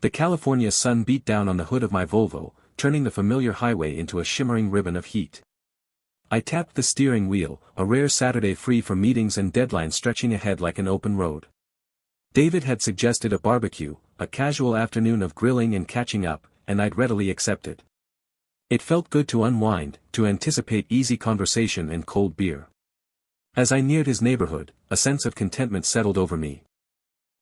The California sun beat down on the hood of my Volvo, turning the familiar highway into a shimmering ribbon of heat. I tapped the steering wheel, a rare Saturday free from meetings and deadlines stretching ahead like an open road. David had suggested a barbecue, a casual afternoon of grilling and catching up, and I'd readily accepted. It felt good to unwind, to anticipate easy conversation and cold beer. As I neared his neighborhood, a sense of contentment settled over me.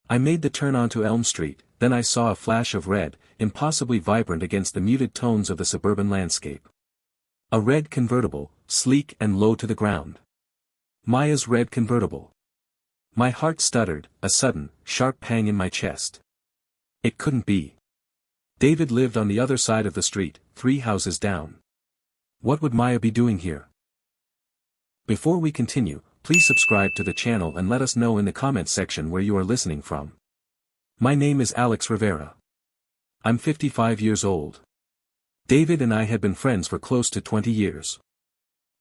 I made the turn onto Elm Street, then I saw a flash of red, impossibly vibrant against the muted tones of the suburban landscape. A red convertible, sleek and low to the ground. Maya's red convertible. My heart stuttered, a sudden, sharp pang in my chest. It couldn't be. David lived on the other side of the street, 3 houses down. What would Maya be doing here? Before we continue, please subscribe to the channel and let us know in the comments section where you are listening from. My name is Alex Rivera. I'm 55 years old. David and I had been friends for close to 20 years.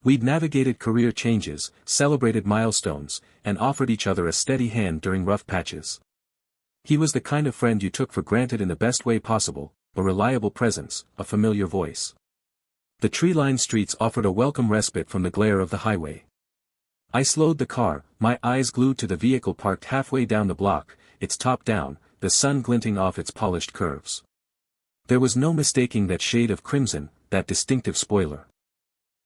We'd navigated career changes, celebrated milestones, and offered each other a steady hand during rough patches. He was the kind of friend you took for granted in the best way possible, a reliable presence, a familiar voice. The tree-lined streets offered a welcome respite from the glare of the highway. I slowed the car, my eyes glued to the vehicle parked halfway down the block, its top down, the sun glinting off its polished curves. There was no mistaking that shade of crimson, that distinctive spoiler.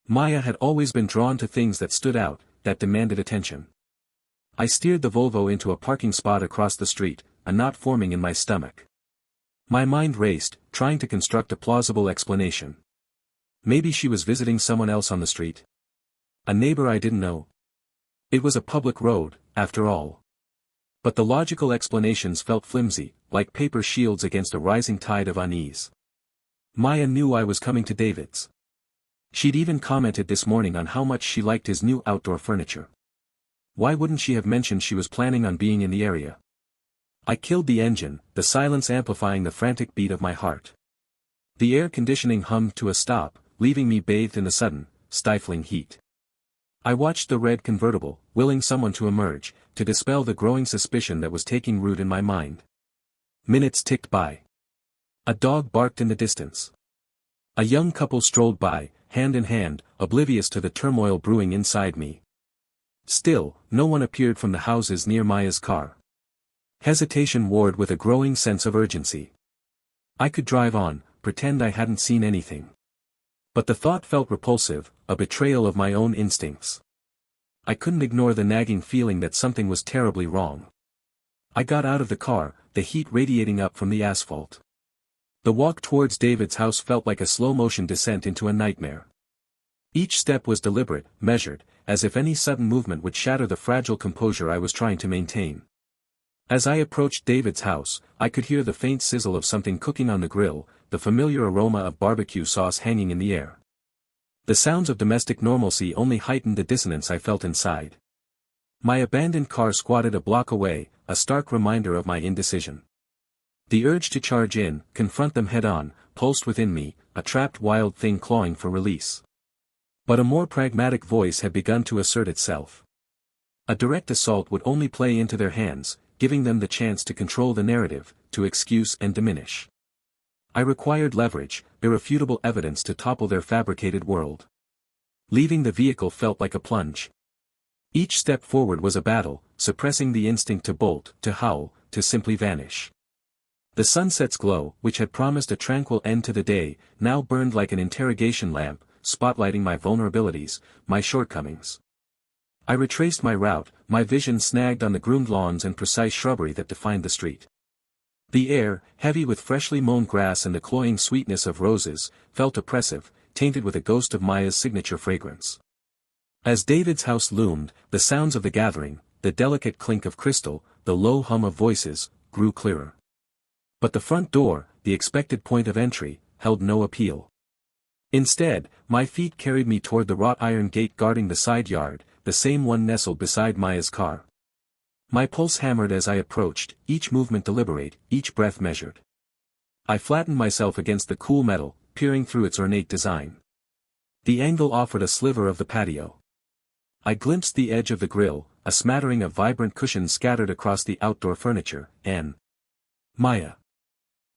Maya had always been drawn to things that stood out, that demanded attention. I steered the Volvo into a parking spot across the street, a knot forming in my stomach. My mind raced, trying to construct a plausible explanation. Maybe she was visiting someone else on the street. A neighbor I didn't know. It was a public road, after all. But the logical explanations felt flimsy, like paper shields against a rising tide of unease. Maya knew I was coming to David's. She'd even commented this morning on how much she liked his new outdoor furniture. Why wouldn't she have mentioned she was planning on being in the area? I killed the engine, the silence amplifying the frantic beat of my heart. The air conditioning hummed to a stop, leaving me bathed in the sudden, stifling heat. I watched the red convertible, willing someone to emerge, to dispel the growing suspicion that was taking root in my mind. Minutes ticked by. A dog barked in the distance. A young couple strolled by, hand in hand, oblivious to the turmoil brewing inside me. Still, no one appeared from the houses near Maya's car. Hesitation warred with a growing sense of urgency. I could drive on, pretend I hadn't seen anything. But the thought felt repulsive, a betrayal of my own instincts. I couldn't ignore the nagging feeling that something was terribly wrong. I got out of the car, the heat radiating up from the asphalt. The walk towards David's house felt like a slow-motion descent into a nightmare. Each step was deliberate, measured, as if any sudden movement would shatter the fragile composure I was trying to maintain. As I approached David's house, I could hear the faint sizzle of something cooking on the grill, the familiar aroma of barbecue sauce hanging in the air. The sounds of domestic normalcy only heightened the dissonance I felt inside. My abandoned car squatted a block away, a stark reminder of my indecision. The urge to charge in, confront them head-on, pulsed within me, a trapped wild thing clawing for release. But a more pragmatic voice had begun to assert itself. A direct assault would only play into their hands, giving them the chance to control the narrative, to excuse and diminish. I required leverage, irrefutable evidence to topple their fabricated world. Leaving the vehicle felt like a plunge. Each step forward was a battle, suppressing the instinct to bolt, to howl, to simply vanish. The sunset's glow, which had promised a tranquil end to the day, now burned like an interrogation lamp, spotlighting my vulnerabilities, my shortcomings. I retraced my route, my vision snagged on the groomed lawns and precise shrubbery that defined the street. The air, heavy with freshly mown grass and the cloying sweetness of roses, felt oppressive, tainted with a ghost of Maya's signature fragrance. As David's house loomed, the sounds of the gathering, the delicate clink of crystal, the low hum of voices, grew clearer. But the front door, the expected point of entry, held no appeal. Instead, my feet carried me toward the wrought iron gate guarding the side yard, the same one nestled beside Maya's car. My pulse hammered as I approached, each movement deliberate, each breath measured. I flattened myself against the cool metal, peering through its ornate design. The angle offered a sliver of the patio. I glimpsed the edge of the grill, a smattering of vibrant cushions scattered across the outdoor furniture, and Maya.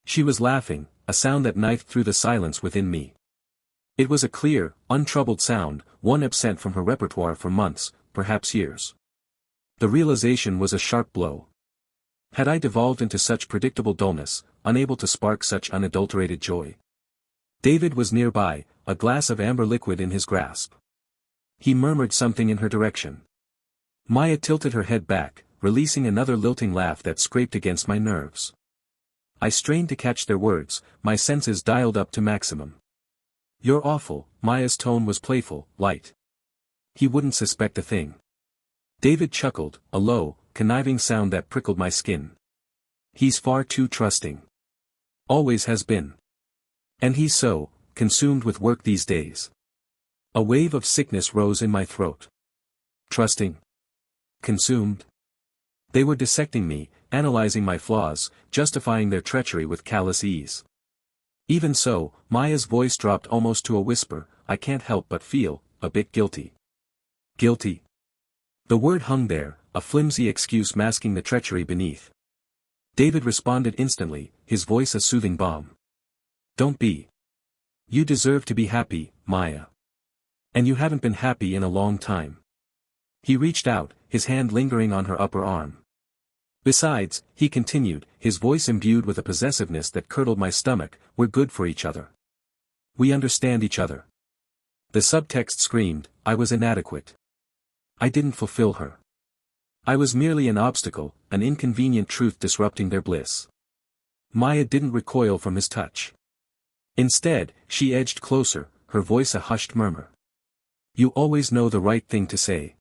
She was laughing, a sound that knifed through the silence within me. It was a clear, untroubled sound, one absent from her repertoire for months, perhaps years. The realization was a sharp blow. Had I devolved into such predictable dullness, unable to spark such unadulterated joy? David was nearby, a glass of amber liquid in his grasp. He murmured something in her direction. Maya tilted her head back, releasing another lilting laugh that scraped against my nerves. I strained to catch their words, my senses dialed up to maximum. "You're awful," Maya's tone was playful, light. He wouldn't suspect a thing. David chuckled, a low, conniving sound that prickled my skin. He's far too trusting. Always has been. And he's so, consumed with work these days. A wave of sickness rose in my throat. Trusting. Consumed. They were dissecting me, analyzing my flaws, justifying their treachery with callous ease. Even so, Maya's voice dropped almost to a whisper, I can't help but feel, a bit guilty. Guilty? The word hung there, a flimsy excuse masking the treachery beneath. David responded instantly, his voice a soothing balm. Don't be. You deserve to be happy, Maya. And you haven't been happy in a long time. He reached out, his hand lingering on her upper arm. Besides, he continued, his voice imbued with a possessiveness that curdled my stomach, we're good for each other. We understand each other. The subtext screamed, I was inadequate. I didn't fulfill her. I was merely an obstacle, an inconvenient truth disrupting their bliss. Maya didn't recoil from his touch. Instead, she edged closer, her voice a hushed murmur. You always know the right thing to say.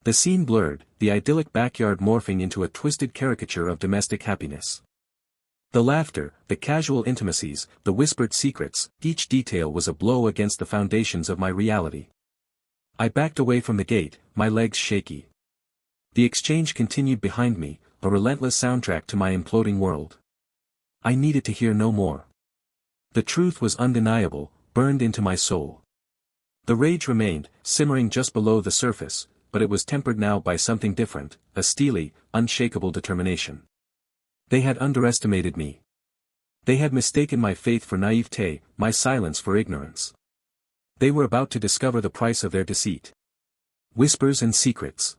The scene blurred, the idyllic backyard morphing into a twisted caricature of domestic happiness. The laughter, the casual intimacies, the whispered secrets, each detail was a blow against the foundations of my reality. I backed away from the gate, my legs shaky. The exchange continued behind me, a relentless soundtrack to my imploding world. I needed to hear no more. The truth was undeniable, burned into my soul. The rage remained, simmering just below the surface, but it was tempered now by something different, a steely, unshakable determination. They had underestimated me. They had mistaken my faith for naivete, my silence for ignorance. They were about to discover the price of their deceit. Whispers and secrets.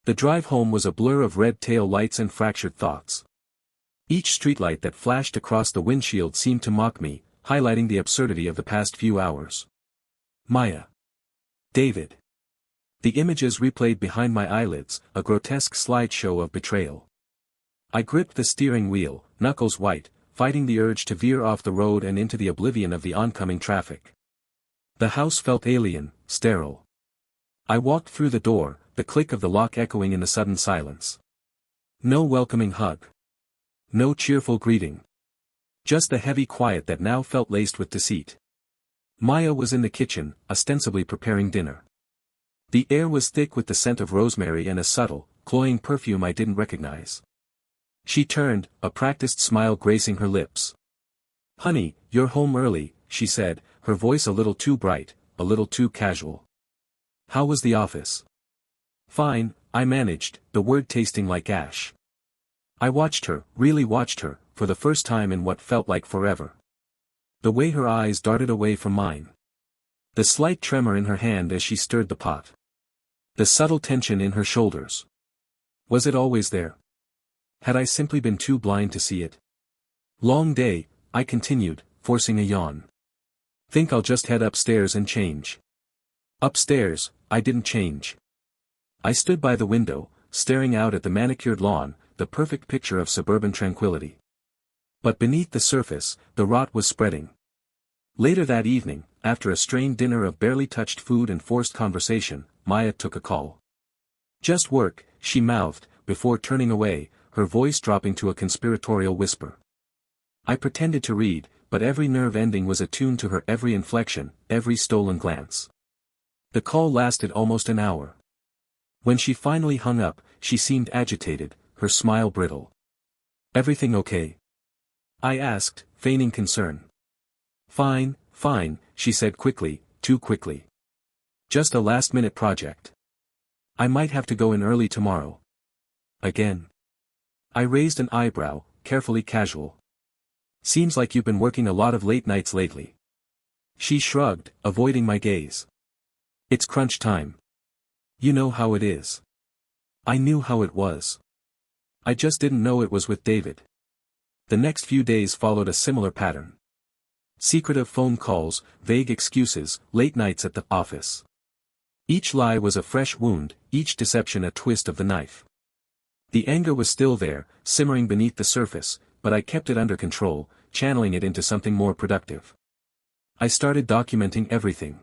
The drive home was a blur of red tail lights and fractured thoughts. Each streetlight that flashed across the windshield seemed to mock me, highlighting the absurdity of the past few hours. Maya. David. The images replayed behind my eyelids, a grotesque slideshow of betrayal. I gripped the steering wheel, knuckles white, fighting the urge to veer off the road and into the oblivion of the oncoming traffic. The house felt alien, sterile. I walked through the door, the click of the lock echoing in the sudden silence. No welcoming hug. No cheerful greeting. Just the heavy quiet that now felt laced with deceit. Maya was in the kitchen, ostensibly preparing dinner. The air was thick with the scent of rosemary and a subtle, cloying perfume I didn't recognize. She turned, a practiced smile gracing her lips. Honey, you're home early, she said, her voice a little too bright, a little too casual. How was the office? Fine, I managed, the word tasting like ash. I watched her, really watched her, for the first time in what felt like forever. The way her eyes darted away from mine. The slight tremor in her hand as she stirred the pot. The subtle tension in her shoulders. Was it always there? Had I simply been too blind to see it? Long day, I continued, forcing a yawn. Think I'll just head upstairs and change. Upstairs, I didn't change. I stood by the window, staring out at the manicured lawn, the perfect picture of suburban tranquility. But beneath the surface, the rot was spreading. Later that evening, after a strained dinner of barely touched food and forced conversation, Maya took a call. Just work, she mouthed, before turning away, her voice dropping to a conspiratorial whisper. I pretended to read, but every nerve ending was attuned to her every inflection, every stolen glance. The call lasted almost an hour. When she finally hung up, she seemed agitated, her smile brittle. Everything okay? I asked, feigning concern. Fine, fine, she said quickly, too quickly. Just a last-minute project. I might have to go in early tomorrow. Again. I raised an eyebrow, carefully casual. Seems like you've been working a lot of late nights lately. She shrugged, avoiding my gaze. It's crunch time. You know how it is. I knew how it was. I just didn't know it was with David. The next few days followed a similar pattern. Secretive phone calls, vague excuses, late nights at the office. Each lie was a fresh wound, each deception a twist of the knife. The anger was still there, simmering beneath the surface, but I kept it under control, channeling it into something more productive. I started documenting everything.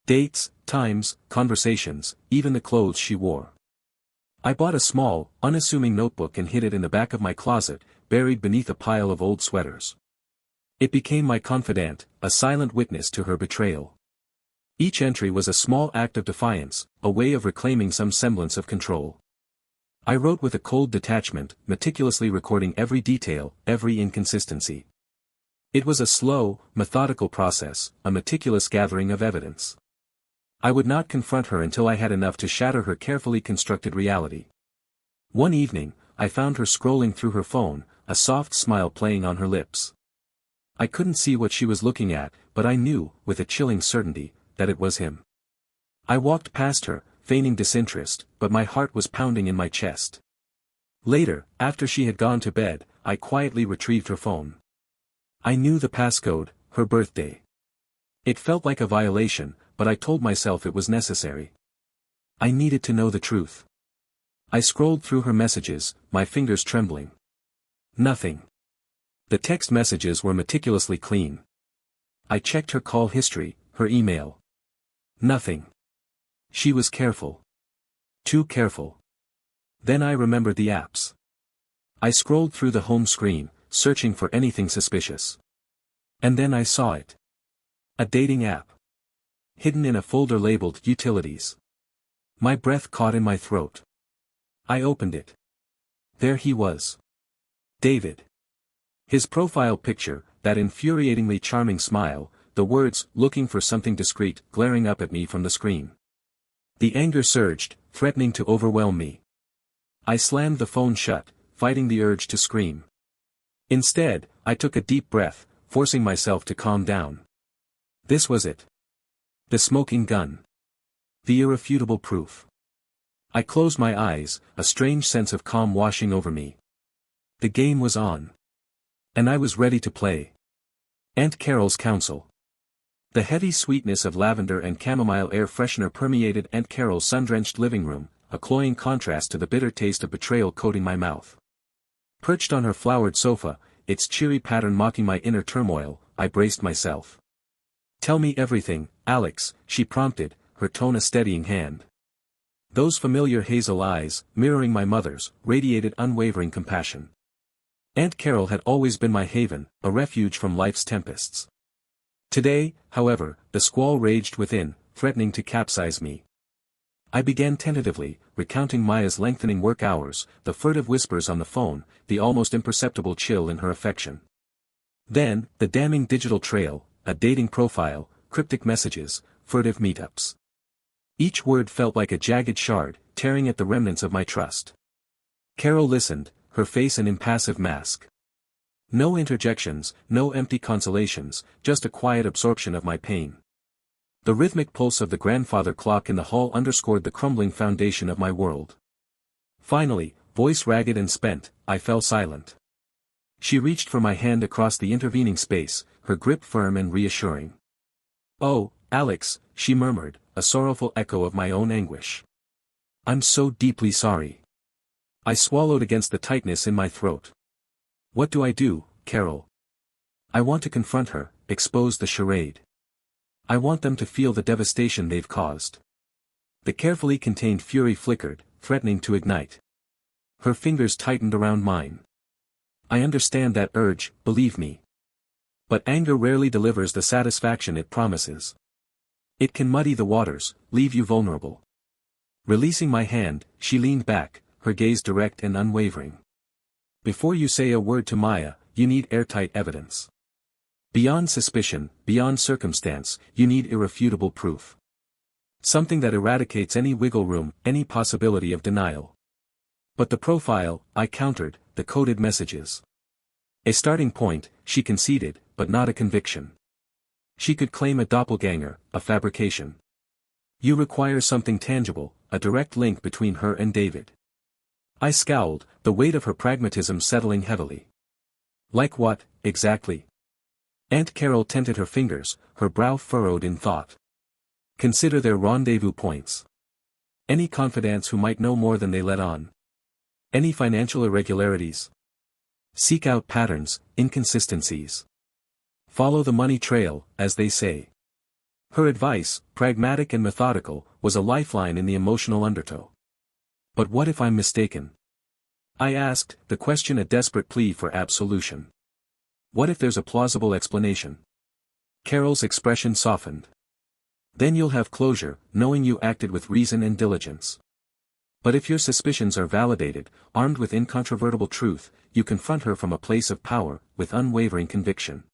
Dates, times, conversations, even the clothes she wore. I bought a small, unassuming notebook and hid it in the back of my closet, buried beneath a pile of old sweaters. It became my confidant, a silent witness to her betrayal. Each entry was a small act of defiance, a way of reclaiming some semblance of control. I wrote with a cold detachment, meticulously recording every detail, every inconsistency. It was a slow, methodical process, a meticulous gathering of evidence. I would not confront her until I had enough to shatter her carefully constructed reality. One evening, I found her scrolling through her phone, a soft smile playing on her lips. I couldn't see what she was looking at, but I knew, with a chilling certainty, that it was him. I walked past her, feigning disinterest, but my heart was pounding in my chest. Later, after she had gone to bed, I quietly retrieved her phone. I knew the passcode, her birthday. It felt like a violation, but I told myself it was necessary. I needed to know the truth. I scrolled through her messages, my fingers trembling. Nothing. The text messages were meticulously clean. I checked her call history, her email. Nothing. She was careful. Too careful. Then I remembered the apps. I scrolled through the home screen, searching for anything suspicious. And then I saw it. A dating app. Hidden in a folder labeled Utilities. My breath caught in my throat. I opened it. There he was. David. His profile picture, that infuriatingly charming smile, the words, looking for something discreet, glaring up at me from the screen. The anger surged, threatening to overwhelm me. I slammed the phone shut, fighting the urge to scream. Instead, I took a deep breath, forcing myself to calm down. This was it. The smoking gun. The irrefutable proof. I closed my eyes, a strange sense of calm washing over me. The game was on. And I was ready to play. Aunt Carol's counsel. The heavy sweetness of lavender and chamomile air freshener permeated Aunt Carol's sun-drenched living room, a cloying contrast to the bitter taste of betrayal coating my mouth. Perched on her flowered sofa, its cheery pattern mocking my inner turmoil, I braced myself. "Tell me everything, Alex," she prompted, her tone a steadying hand. Those familiar hazel eyes, mirroring my mother's, radiated unwavering compassion. Aunt Carol had always been my haven, a refuge from life's tempests. Today, however, the squall raged within, threatening to capsize me. I began tentatively, recounting Maya's lengthening work hours, the furtive whispers on the phone, the almost imperceptible chill in her affection. Then, the damning digital trail, a dating profile, cryptic messages, furtive meetups. Each word felt like a jagged shard, tearing at the remnants of my trust. Carol listened, her face an impassive mask. No interjections, no empty consolations, just a quiet absorption of my pain. The rhythmic pulse of the grandfather clock in the hall underscored the crumbling foundation of my world. Finally, voice ragged and spent, I fell silent. She reached for my hand across the intervening space, her grip firm and reassuring. "Oh, Alex," she murmured, a sorrowful echo of my own anguish. "I'm so deeply sorry." I swallowed against the tightness in my throat. What do I do, Carol? I want to confront her, expose the charade. I want them to feel the devastation they've caused. The carefully contained fury flickered, threatening to ignite. Her fingers tightened around mine. I understand that urge, believe me. But anger rarely delivers the satisfaction it promises. It can muddy the waters, leave you vulnerable. Releasing my hand, she leaned back, her gaze direct and unwavering. Before you say a word to Maya, you need airtight evidence. Beyond suspicion, beyond circumstance, you need irrefutable proof. Something that eradicates any wiggle room, any possibility of denial. But the profile, I countered, the coded messages. A starting point, she conceded, but not a conviction. She could claim a doppelganger, a fabrication. You require something tangible, a direct link between her and David. I scowled, the weight of her pragmatism settling heavily. Like what, exactly? Aunt Carol tented her fingers, her brow furrowed in thought. Consider their rendezvous points. Any confidants who might know more than they let on. Any financial irregularities. Seek out patterns, inconsistencies. Follow the money trail, as they say. Her advice, pragmatic and methodical, was a lifeline in the emotional undertow. But what if I'm mistaken? I asked, the question a desperate plea for absolution. What if there's a plausible explanation? Carol's expression softened. Then you'll have closure, knowing you acted with reason and diligence. But if your suspicions are validated, armed with incontrovertible truth, you confront her from a place of power, with unwavering conviction.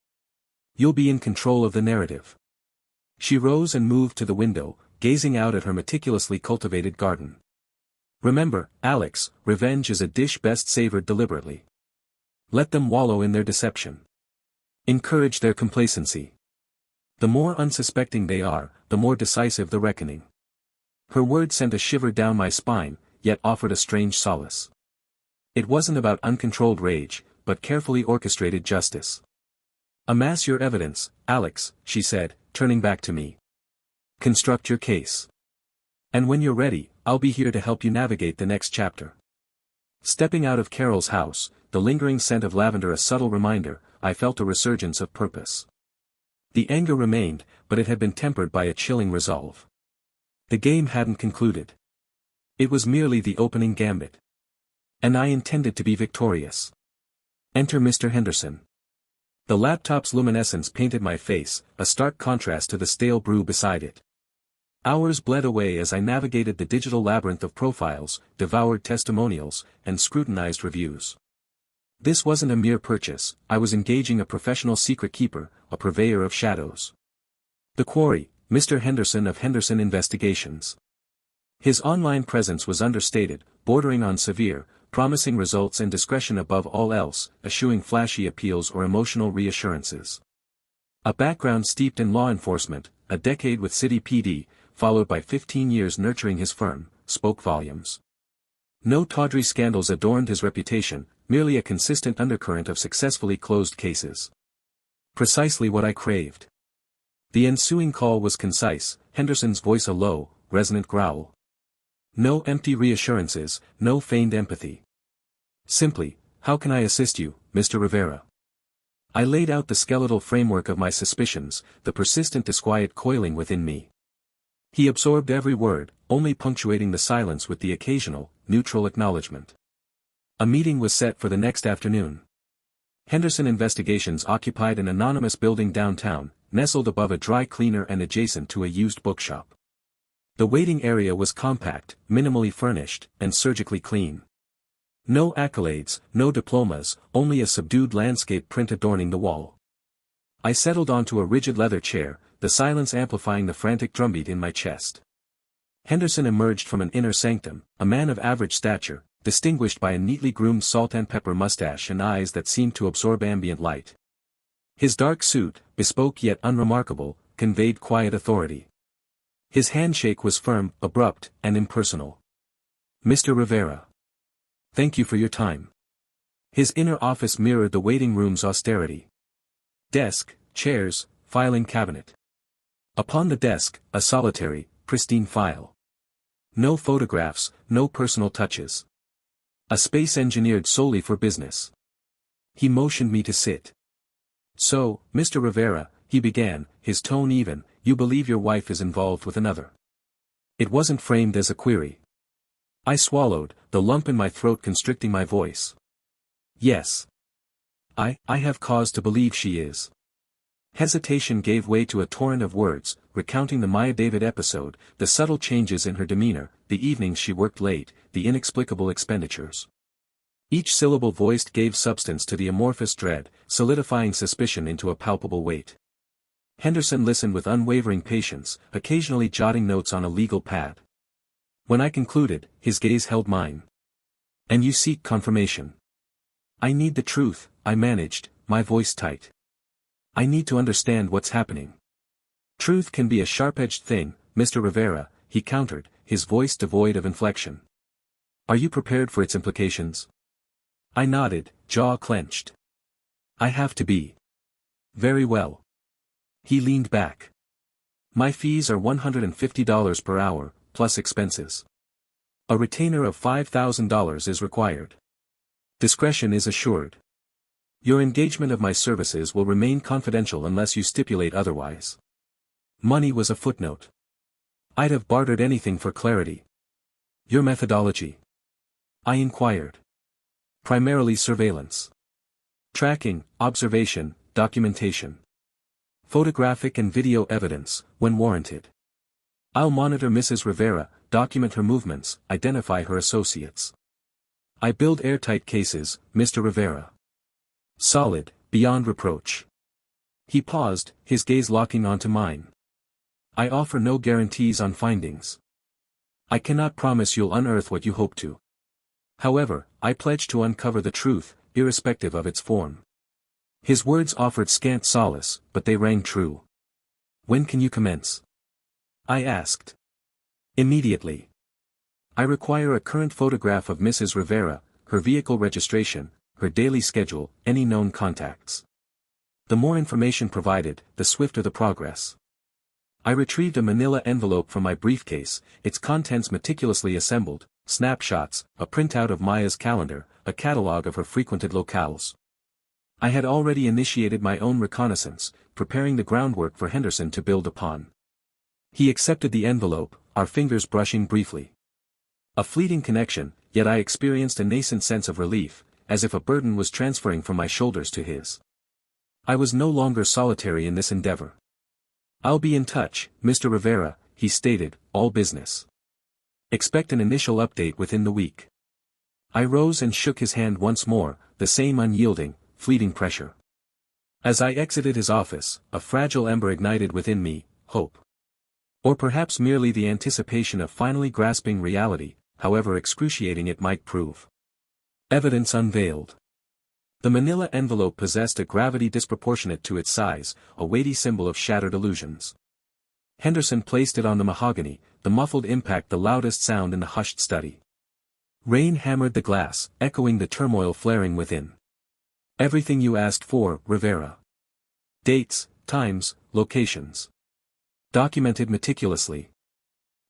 You'll be in control of the narrative. She rose and moved to the window, gazing out at her meticulously cultivated garden. Remember, Alex, revenge is a dish best savored deliberately. Let them wallow in their deception. Encourage their complacency. The more unsuspecting they are, the more decisive the reckoning. Her words sent a shiver down my spine, yet offered a strange solace. It wasn't about uncontrolled rage, but carefully orchestrated justice. Amass your evidence, Alex, she said, turning back to me. Construct your case. And when you're ready, I'll be here to help you navigate the next chapter. Stepping out of Carol's house, the lingering scent of lavender a subtle reminder, I felt a resurgence of purpose. The anger remained, but it had been tempered by a chilling resolve. The game hadn't concluded. It was merely the opening gambit. And I intended to be victorious. Enter Mr. Henderson. The laptop's luminescence painted my face, a stark contrast to the stale brew beside it. Hours bled away as I navigated the digital labyrinth of profiles, devoured testimonials, and scrutinized reviews. This wasn't a mere purchase, I was engaging a professional secret keeper, a purveyor of shadows. The quarry, Mr. Henderson of Henderson Investigations. His online presence was understated, bordering on severe, promising results and discretion above all else, eschewing flashy appeals or emotional reassurances. A background steeped in law enforcement, a decade with City PD, followed by 15 years nurturing his firm, spoke volumes. No tawdry scandals adorned his reputation, merely a consistent undercurrent of successfully closed cases. Precisely what I craved. The ensuing call was concise, Henderson's voice a low, resonant growl. No empty reassurances, no feigned empathy. Simply, how can I assist you, Mr. Rivera? I laid out the skeletal framework of my suspicions, the persistent disquiet coiling within me. He absorbed every word, only punctuating the silence with the occasional, neutral acknowledgement. A meeting was set for the next afternoon. Henderson Investigations occupied an anonymous building downtown, nestled above a dry cleaner and adjacent to a used bookshop. The waiting area was compact, minimally furnished, and surgically clean. No accolades, no diplomas, only a subdued landscape print adorning the wall. I settled onto a rigid leather chair, the silence amplifying the frantic drumbeat in my chest. Henderson emerged from an inner sanctum, a man of average stature, distinguished by a neatly groomed salt and pepper mustache and eyes that seemed to absorb ambient light. His dark suit, bespoke yet unremarkable, conveyed quiet authority. His handshake was firm, abrupt, and impersonal. Mr. Rivera. Thank you for your time. His inner office mirrored the waiting room's austerity. Desk, chairs, filing cabinet. Upon the desk, a solitary, pristine file. No photographs, no personal touches. A space engineered solely for business. He motioned me to sit. So, Mr. Rivera, he began, his tone even, you believe your wife is involved with another. It wasn't framed as a query. I swallowed, the lump in my throat constricting my voice. Yes. I have cause to believe she is. Hesitation gave way to a torrent of words, recounting the Maya David episode, the subtle changes in her demeanor, the evenings she worked late, the inexplicable expenditures. Each syllable voiced gave substance to the amorphous dread, solidifying suspicion into a palpable weight. Henderson listened with unwavering patience, occasionally jotting notes on a legal pad. When I concluded, his gaze held mine. And you seek confirmation. I need the truth, I managed, my voice tight. I need to understand what's happening. Truth can be a sharp-edged thing, Mr. Rivera, he countered, his voice devoid of inflection. Are you prepared for its implications? I nodded, jaw clenched. I have to be. Very well. He leaned back. My fees are $150 per hour, plus expenses. A retainer of $5,000 is required. Discretion is assured. Your engagement of my services will remain confidential unless you stipulate otherwise. Money was a footnote. I'd have bartered anything for clarity. Your methodology? I inquired. Primarily surveillance. Tracking, observation, documentation. Photographic and video evidence, when warranted. I'll monitor Mrs. Rivera, document her movements, identify her associates. I build airtight cases, Mr. Rivera. Solid, beyond reproach. He paused, his gaze locking onto mine. I offer no guarantees on findings. I cannot promise you'll unearth what you hope to. However, I pledge to uncover the truth, irrespective of its form. His words offered scant solace, but they rang true. When can you commence? I asked. Immediately. I require a current photograph of Mrs. Rivera, her vehicle registration, her daily schedule, any known contacts. The more information provided, the swifter the progress. I retrieved a manila envelope from my briefcase, its contents meticulously assembled, snapshots, a printout of Maya's calendar, a catalog of her frequented locales. I had already initiated my own reconnaissance, preparing the groundwork for Henderson to build upon. He accepted the envelope, our fingers brushing briefly. A fleeting connection, yet I experienced a nascent sense of relief, as if a burden was transferring from my shoulders to his. I was no longer solitary in this endeavor. I'll be in touch, Mr. Rivera, he stated, all business. Expect an initial update within the week. I rose and shook his hand once more, the same unyielding, fleeting pressure. As I exited his office, a fragile ember ignited within me, hope. Or perhaps merely the anticipation of finally grasping reality, however excruciating it might prove. Evidence unveiled. The manila envelope possessed a gravity disproportionate to its size, a weighty symbol of shattered illusions. Henderson placed it on the mahogany, the muffled impact the loudest sound in the hushed study. Rain hammered the glass, echoing the turmoil flaring within. Everything you asked for, Rivera. Dates, times, locations. Documented meticulously.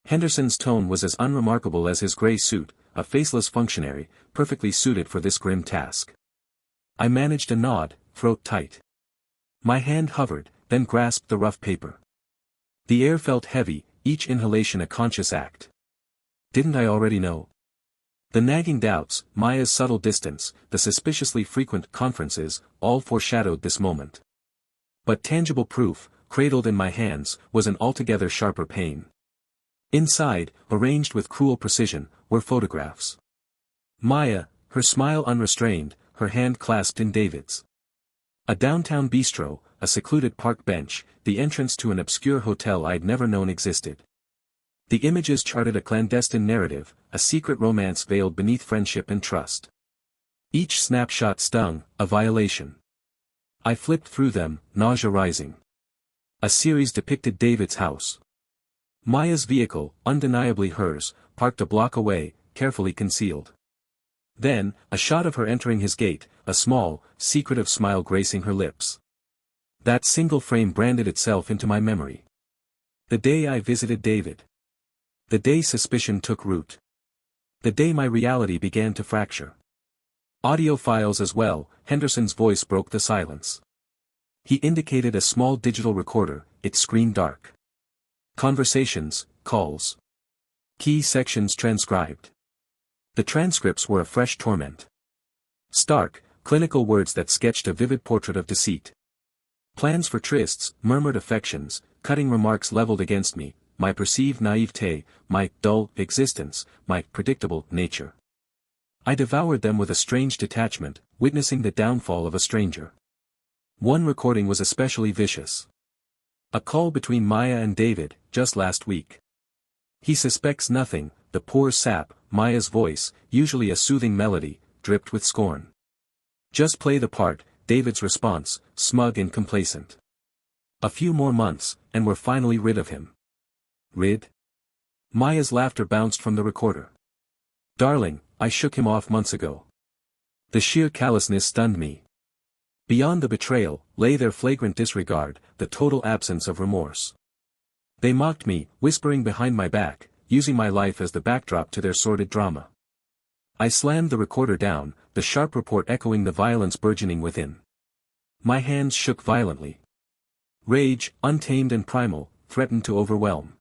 Henderson's tone was as unremarkable as his gray suit, a faceless functionary, perfectly suited for this grim task. I managed a nod, throat tight. My hand hovered, then grasped the rough paper. The air felt heavy, each inhalation a conscious act. Didn't I already know? The nagging doubts, Maya's subtle distance, the suspiciously frequent conferences, all foreshadowed this moment. But tangible proof, cradled in my hands, was an altogether sharper pain. Inside, arranged with cruel precision, were photographs. Maya, her smile unrestrained, her hand clasped in David's. A downtown bistro, a secluded park bench, the entrance to an obscure hotel I'd never known existed. The images charted a clandestine narrative, a secret romance veiled beneath friendship and trust. Each snapshot stung, a violation. I flipped through them, nausea rising. A series depicted David's house. Maya's vehicle, undeniably hers, parked a block away, carefully concealed. Then, a shot of her entering his gate, a small, secretive smile gracing her lips. That single frame branded itself into my memory. The day I visited David. The day suspicion took root. The day my reality began to fracture. Audio files as well, Henderson's voice broke the silence. He indicated a small digital recorder, its screen dark. Conversations, calls. Key sections transcribed. The transcripts were a fresh torment. Stark, clinical words that sketched a vivid portrait of deceit. Plans for trysts, murmured affections, cutting remarks leveled against me, my perceived naivete, my dull existence, my predictable nature. I devoured them with a strange detachment, witnessing the downfall of a stranger. One recording was especially vicious. A call between Maya and David, just last week. He suspects nothing, the poor sap, Maya's voice, usually a soothing melody, dripped with scorn. Just play the part, David's response, smug and complacent. A few more months, and we're finally rid of him. Rid? Maya's laughter bounced from the recorder. Darling, I shook him off months ago. The sheer callousness stunned me. Beyond the betrayal, lay their flagrant disregard, the total absence of remorse. They mocked me, whispering behind my back, using my life as the backdrop to their sordid drama. I slammed the recorder down, the sharp report echoing the violence burgeoning within. My hands shook violently. Rage, untamed and primal, threatened to overwhelm.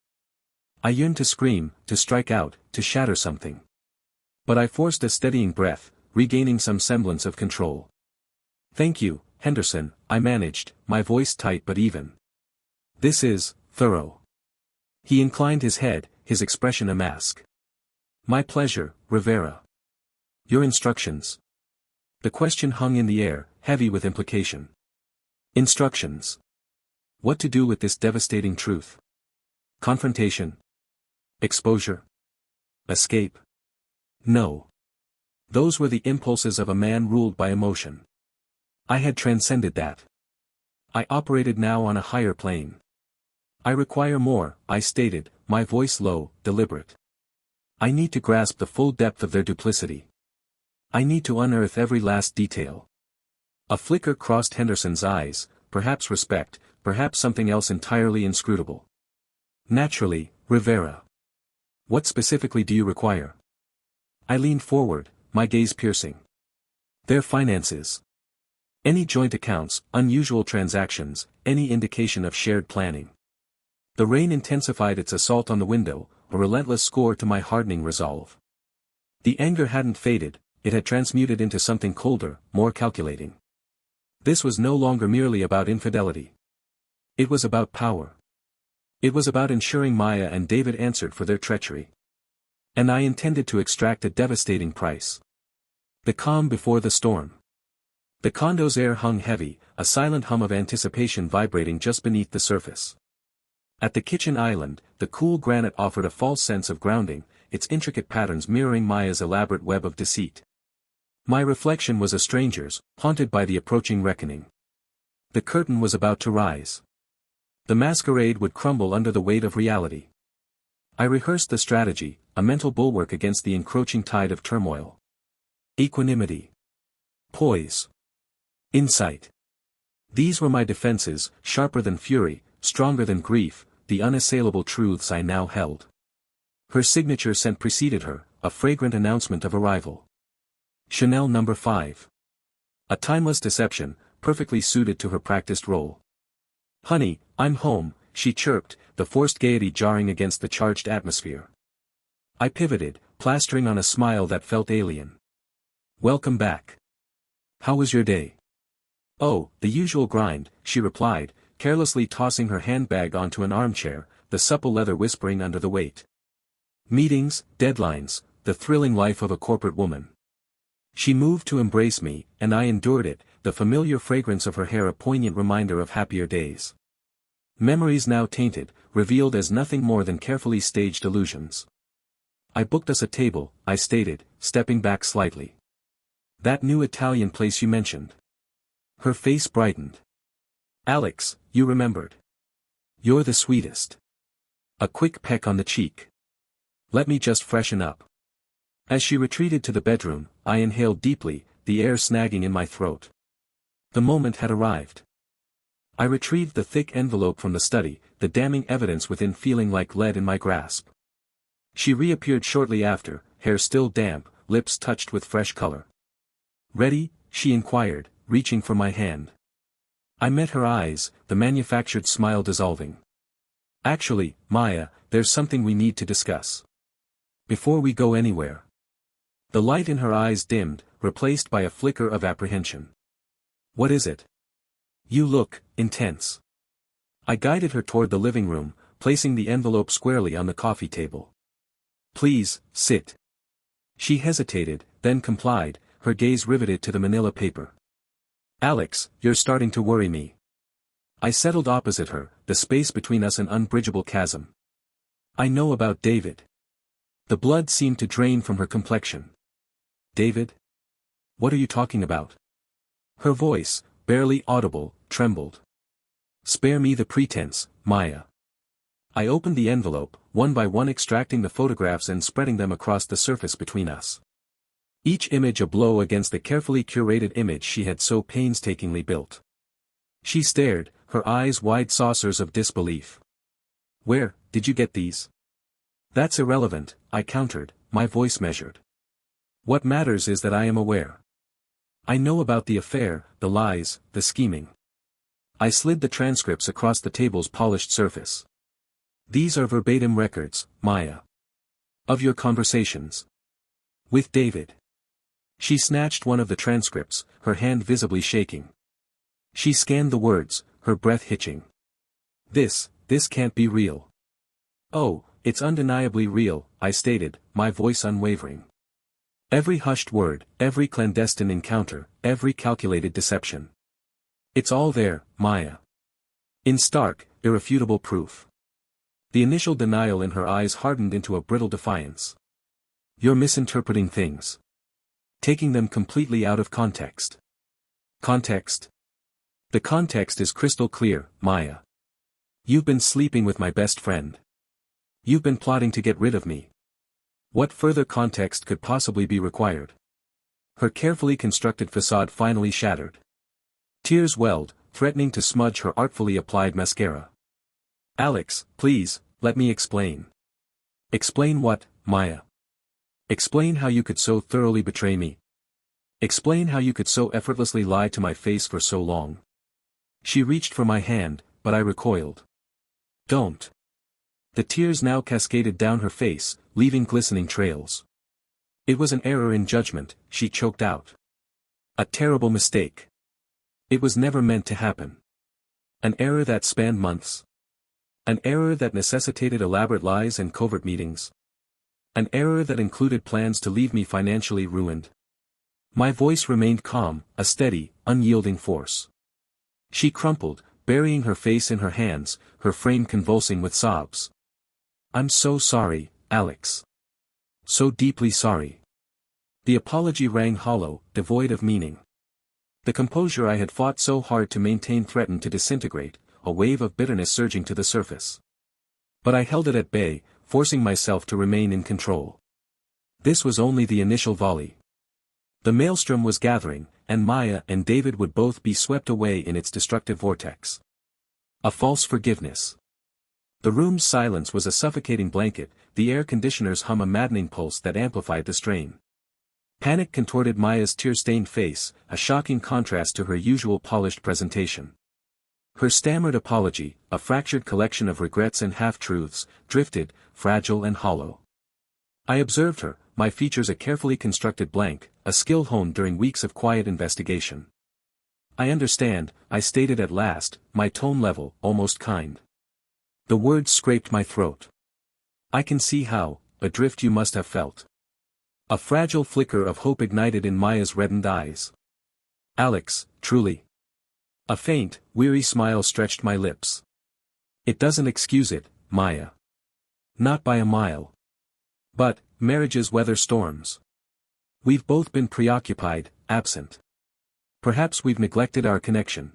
I yearned to scream, to strike out, to shatter something. But I forced a steadying breath, regaining some semblance of control. Thank you, Henderson, I managed, my voice tight but even. This is thorough. He inclined his head, his expression a mask. My pleasure, Rivera. Your instructions. The question hung in the air, heavy with implication. Instructions. What to do with this devastating truth? Confrontation? Exposure? Escape? No. Those were the impulses of a man ruled by emotion. I had transcended that. I operated now on a higher plane. I require more, I stated, my voice low, deliberate. I need to grasp the full depth of their duplicity. I need to unearth every last detail. A flicker crossed Henderson's eyes, perhaps respect, perhaps something else entirely inscrutable. Naturally, Rivera. What specifically do you require? I leaned forward, my gaze piercing. Their finances. Any joint accounts, unusual transactions, any indication of shared planning. The rain intensified its assault on the window, a relentless score to my hardening resolve. The anger hadn't faded, it had transmuted into something colder, more calculating. This was no longer merely about infidelity. It was about power. It was about ensuring Maya and David answered for their treachery. And I intended to extract a devastating price. The calm before the storm. The condo's air hung heavy, a silent hum of anticipation vibrating just beneath the surface. At the kitchen island, the cool granite offered a false sense of grounding, its intricate patterns mirroring Maya's elaborate web of deceit. My reflection was a stranger's, haunted by the approaching reckoning. The curtain was about to rise. The masquerade would crumble under the weight of reality. I rehearsed the strategy, a mental bulwark against the encroaching tide of turmoil. Equanimity. Poise. Insight. These were my defenses, sharper than fury, stronger than grief, the unassailable truths I now held. Her signature scent preceded her, a fragrant announcement of arrival. Chanel No. 5. A timeless deception, perfectly suited to her practiced role. Honey, I'm home, she chirped, the forced gaiety jarring against the charged atmosphere. I pivoted, plastering on a smile that felt alien. Welcome back. How was your day? Oh, the usual grind, she replied, carelessly tossing her handbag onto an armchair, the supple leather whispering under the weight. Meetings, deadlines, the thrilling life of a corporate woman. She moved to embrace me, and I endured it, the familiar fragrance of her hair a poignant reminder of happier days. Memories now tainted, revealed as nothing more than carefully staged illusions. I booked us a table, I stated, stepping back slightly. That new Italian place you mentioned. Her face brightened. Alex, you remembered. You're the sweetest. A quick peck on the cheek. Let me just freshen up. As she retreated to the bedroom, I inhaled deeply, the air snagging in my throat. The moment had arrived. I retrieved the thick envelope from the study, the damning evidence within feeling like lead in my grasp. She reappeared shortly after, hair still damp, lips touched with fresh color. Ready? She inquired, reaching for my hand. I met her eyes, the manufactured smile dissolving. Actually, Maya, there's something we need to discuss. Before we go anywhere. The light in her eyes dimmed, replaced by a flicker of apprehension. What is it? You look intense. I guided her toward the living room, placing the envelope squarely on the coffee table. Please, sit. She hesitated, then complied, her gaze riveted to the manila paper. Alex, you're starting to worry me. I settled opposite her, the space between us an unbridgeable chasm. I know about David. The blood seemed to drain from her complexion. David? What are you talking about? Her voice, barely audible, trembled. "Spare me the pretense, Maya." I opened the envelope, one by one extracting the photographs and spreading them across the surface between us. Each image a blow against the carefully curated image she had so painstakingly built. She stared, her eyes wide saucers of disbelief. "Where did you get these?" "That's irrelevant," I countered, my voice measured. "What matters is that I am aware. I know about the affair, the lies, the scheming." I slid the transcripts across the table's polished surface. "These are verbatim records, Maya. Of your conversations. With David." She snatched one of the transcripts, her hand visibly shaking. She scanned the words, her breath hitching. This can't be real." "Oh, it's undeniably real," I stated, my voice unwavering. "Every hushed word, every clandestine encounter, every calculated deception. It's all there, Maya. In stark, irrefutable proof." The initial denial in her eyes hardened into a brittle defiance. "You're misinterpreting things. Taking them completely out of context." "Context? The context is crystal clear, Maya. You've been sleeping with my best friend. You've been plotting to get rid of me. What further context could possibly be required?" Her carefully constructed facade finally shattered. Tears welled, threatening to smudge her artfully applied mascara. "Alex, please, let me explain." "Explain what, Maya?" "Explain how you could so thoroughly betray me. Explain how you could so effortlessly lie to my face for so long." She reached for my hand, but I recoiled. "Don't." The tears now cascaded down her face, leaving glistening trails. "It was an error in judgment," she choked out. "A terrible mistake. It was never meant to happen. An error that spanned months. An error that necessitated elaborate lies and covert meetings. An error that included plans to leave me financially ruined." My voice remained calm, a steady, unyielding force. She crumpled, burying her face in her hands, her frame convulsing with sobs. "I'm so sorry, Alex. So deeply sorry." The apology rang hollow, devoid of meaning. The composure I had fought so hard to maintain threatened to disintegrate, a wave of bitterness surging to the surface. But I held it at bay, forcing myself to remain in control. This was only the initial volley. The maelstrom was gathering, and Maya and David would both be swept away in its destructive vortex. A false forgiveness. The room's silence was a suffocating blanket, the air conditioner's hum a maddening pulse that amplified the strain. Panic contorted Maya's tear-stained face, a shocking contrast to her usual polished presentation. Her stammered apology, a fractured collection of regrets and half-truths, drifted, fragile and hollow. I observed her, my features a carefully constructed blank, a skill honed during weeks of quiet investigation. "I understand," I stated at last, my tone level, almost kind. The words scraped my throat. "I can see how, adrift you must have felt." A fragile flicker of hope ignited in Maya's reddened eyes. "Alex, truly." A faint, weary smile stretched my lips. "It doesn't excuse it, Maya. Not by a mile. But, marriages weather storms. We've both been preoccupied, absent. Perhaps we've neglected our connection."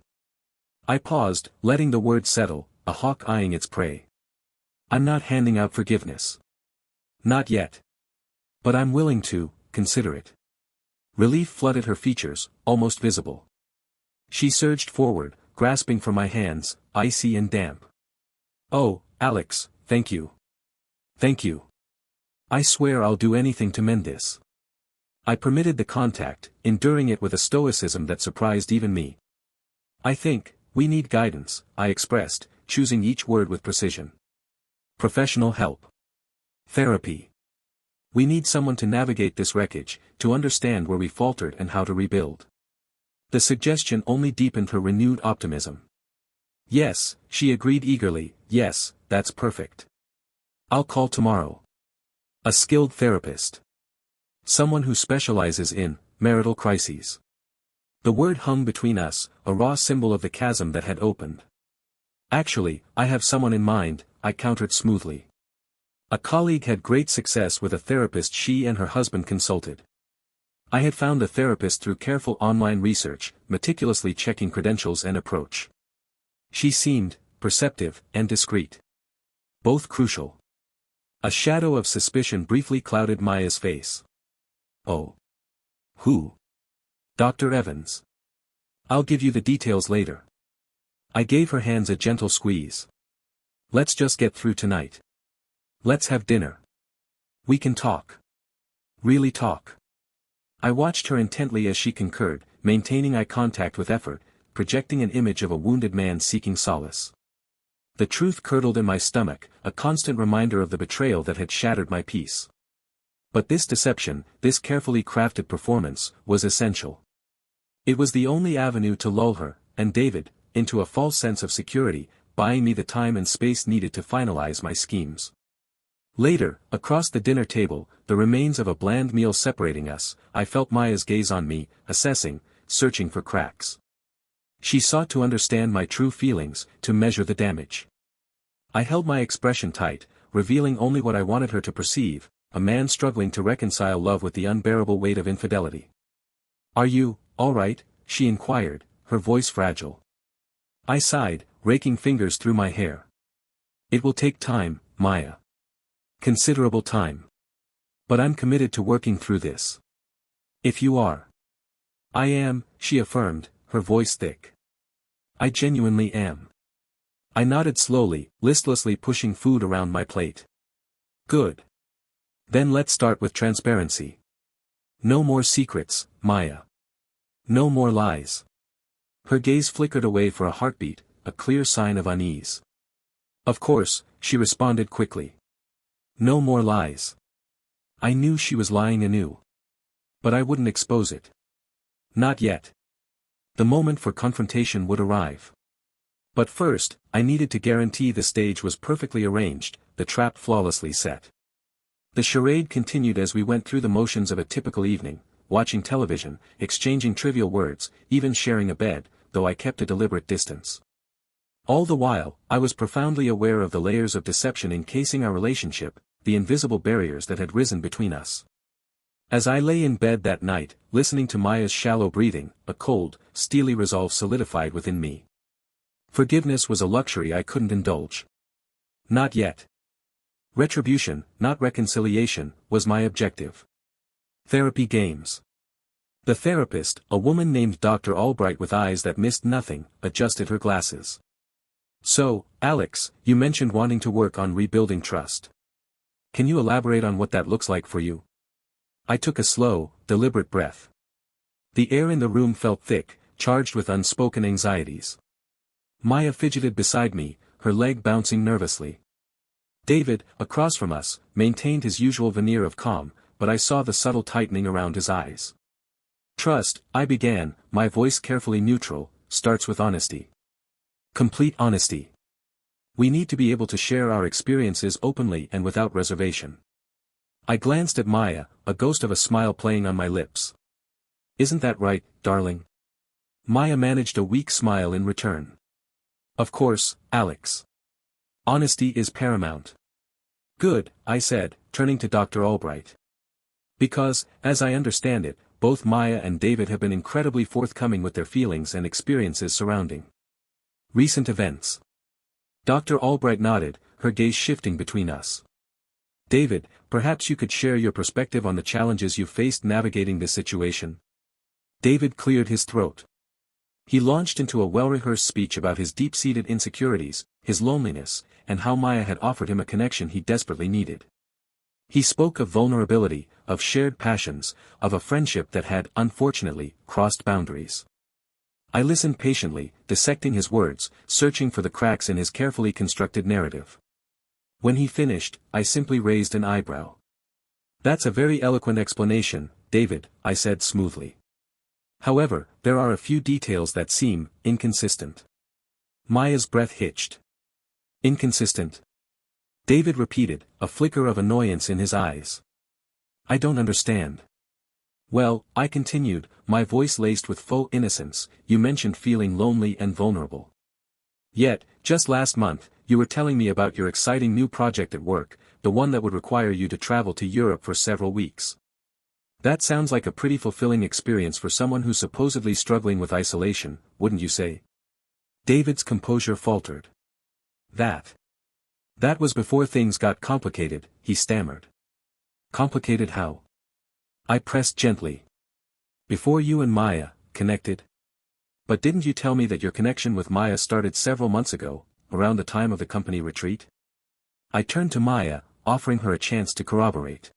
I paused, letting the word settle, a hawk eyeing its prey. "I'm not handing out forgiveness. Not yet. But I'm willing to consider it." Relief flooded her features, almost visible. She surged forward, grasping for my hands, icy and damp. "Oh, Alex, thank you. Thank you. I swear I'll do anything to mend this." I permitted the contact, enduring it with a stoicism that surprised even me. "I think we need guidance," I expressed, choosing each word with precision. "Professional help. Therapy. We need someone to navigate this wreckage, to understand where we faltered and how to rebuild." The suggestion only deepened her renewed optimism. "Yes," she agreed eagerly, "yes, that's perfect. I'll call tomorrow. A skilled therapist. Someone who specializes in marital crises." The word hung between us, a raw symbol of the chasm that had opened. "Actually, I have someone in mind," I countered smoothly. A colleague had great success with a therapist she and her husband consulted. I had found a therapist through careful online research, meticulously checking credentials and approach. She seemed perceptive and discreet. Both crucial. A shadow of suspicion briefly clouded Maya's face. Oh. Who? Dr. Evans. I'll give you the details later. I gave her hands a gentle squeeze. Let's just get through tonight. Let's have dinner. We can talk. Really talk. I watched her intently as she concurred, maintaining eye contact with effort, projecting an image of a wounded man seeking solace. The truth curdled in my stomach, a constant reminder of the betrayal that had shattered my peace. But this deception, this carefully crafted performance, was essential. It was the only avenue to lull her, and David, into a false sense of security, buying me the time and space needed to finalize my schemes. Later, across the dinner table, the remains of a bland meal separating us, I felt Maya's gaze on me, assessing, searching for cracks. She sought to understand my true feelings, to measure the damage. I held my expression tight, revealing only what I wanted her to perceive, a man struggling to reconcile love with the unbearable weight of infidelity. "Are you, all right?" she inquired, her voice fragile. I sighed, raking fingers through my hair. "It will take time, Maya. Considerable time. But I'm committed to working through this. If you are." "I am," she affirmed, her voice thick. "I genuinely am." I nodded slowly, listlessly pushing food around my plate. "Good. Then let's start with transparency. No more secrets, Maya. No more lies." Her gaze flickered away for a heartbeat, a clear sign of unease. "Of course," she responded quickly. "No more lies." I knew she was lying anew. But I wouldn't expose it. Not yet. The moment for confrontation would arrive. But first, I needed to guarantee the stage was perfectly arranged, the trap flawlessly set. The charade continued as we went through the motions of a typical evening, watching television, exchanging trivial words, even sharing a bed, though I kept a deliberate distance. All the while, I was profoundly aware of the layers of deception encasing our relationship, the invisible barriers that had risen between us. As I lay in bed that night, listening to Maya's shallow breathing, a cold, steely resolve solidified within me. Forgiveness was a luxury I couldn't indulge. Not yet. Retribution, not reconciliation, was my objective. Therapy games. The therapist, a woman named Dr. Albright with eyes that missed nothing, adjusted her glasses. "So, Alex, you mentioned wanting to work on rebuilding trust. Can you elaborate on what that looks like for you?" I took a slow, deliberate breath. The air in the room felt thick, charged with unspoken anxieties. Maya fidgeted beside me, her leg bouncing nervously. David, across from us, maintained his usual veneer of calm, but I saw the subtle tightening around his eyes. "Trust," I began, my voice carefully neutral, "starts with honesty. Complete honesty. We need to be able to share our experiences openly and without reservation." I glanced at Maya, a ghost of a smile playing on my lips. "Isn't that right, darling?" Maya managed a weak smile in return. "Of course, Alex. Honesty is paramount." "Good," I said, turning to Dr. Albright. "Because, as I understand it, both Maya and David have been incredibly forthcoming with their feelings and experiences surrounding recent events." Dr. Albright nodded, her gaze shifting between us. "David, perhaps you could share your perspective on the challenges you faced navigating this situation?" David cleared his throat. He launched into a well-rehearsed speech about his deep-seated insecurities, his loneliness, and how Maya had offered him a connection he desperately needed. He spoke of vulnerability, of shared passions, of a friendship that had, unfortunately, crossed boundaries. I listened patiently, dissecting his words, searching for the cracks in his carefully constructed narrative. When he finished, I simply raised an eyebrow. "That's a very eloquent explanation, David," I said smoothly. "However, there are a few details that seem inconsistent." Maya's breath hitched. "Inconsistent?" David repeated, a flicker of annoyance in his eyes. "I don't understand." "Well," I continued, my voice laced with faux innocence, "you mentioned feeling lonely and vulnerable. Yet, just last month, you were telling me about your exciting new project at work, the one that would require you to travel to Europe for several weeks." That sounds like a pretty fulfilling experience for someone who's supposedly struggling with isolation, wouldn't you say? David's composure faltered. That was before things got complicated, he stammered. Complicated how? I pressed gently. Before you and Maya connected? But didn't you tell me that your connection with Maya started several months ago, around the time of the company retreat? I turned to Maya, offering her a chance to corroborate.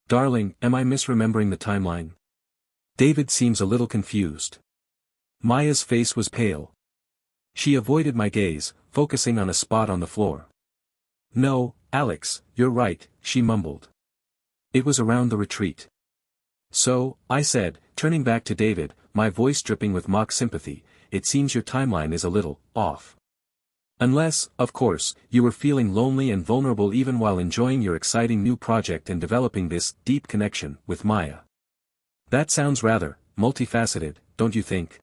Darling, am I misremembering the timeline? David seems a little confused. Maya's face was pale. She avoided my gaze, focusing on a spot on the floor. No, Alex, you're right, she mumbled. It was around the retreat. So, I said, turning back to David, my voice dripping with mock sympathy, it seems your timeline is a little off. Unless, of course, you were feeling lonely and vulnerable even while enjoying your exciting new project and developing this deep connection with Maya. That sounds rather multifaceted, don't you think?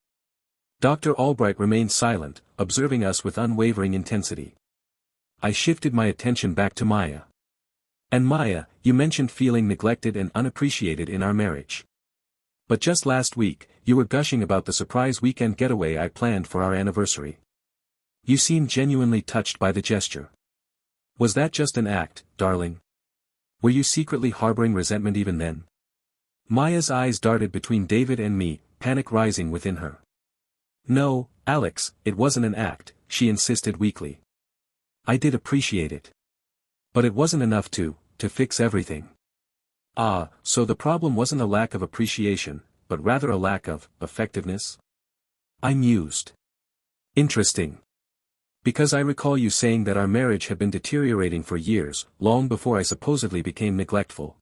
Dr. Albright remained silent, observing us with unwavering intensity. I shifted my attention back to Maya. And Maya, you mentioned feeling neglected and unappreciated in our marriage. But just last week, you were gushing about the surprise weekend getaway I planned for our anniversary. You seemed genuinely touched by the gesture. Was that just an act, darling? Were you secretly harboring resentment even then? Maya's eyes darted between David and me, panic rising within her. No, Alex, it wasn't an act, she insisted weakly. I did appreciate it. But it wasn't enough to fix everything. Ah, so the problem wasn't a lack of appreciation, but rather a lack of effectiveness? I mused. Interesting. Because I recall you saying that our marriage had been deteriorating for years, long before I supposedly became neglectful.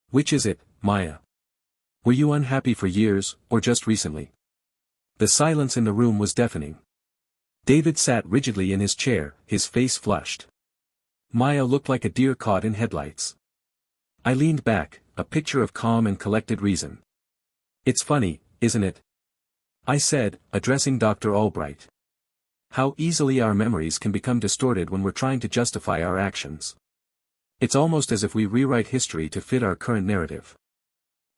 Which is it, Maya? Were you unhappy for years, or just recently? The silence in the room was deafening. David sat rigidly in his chair, his face flushed. Maya looked like a deer caught in headlights. I leaned back, a picture of calm and collected reason. It's funny, isn't it? I said, addressing Dr. Albright. How easily our memories can become distorted when we're trying to justify our actions. It's almost as if we rewrite history to fit our current narrative.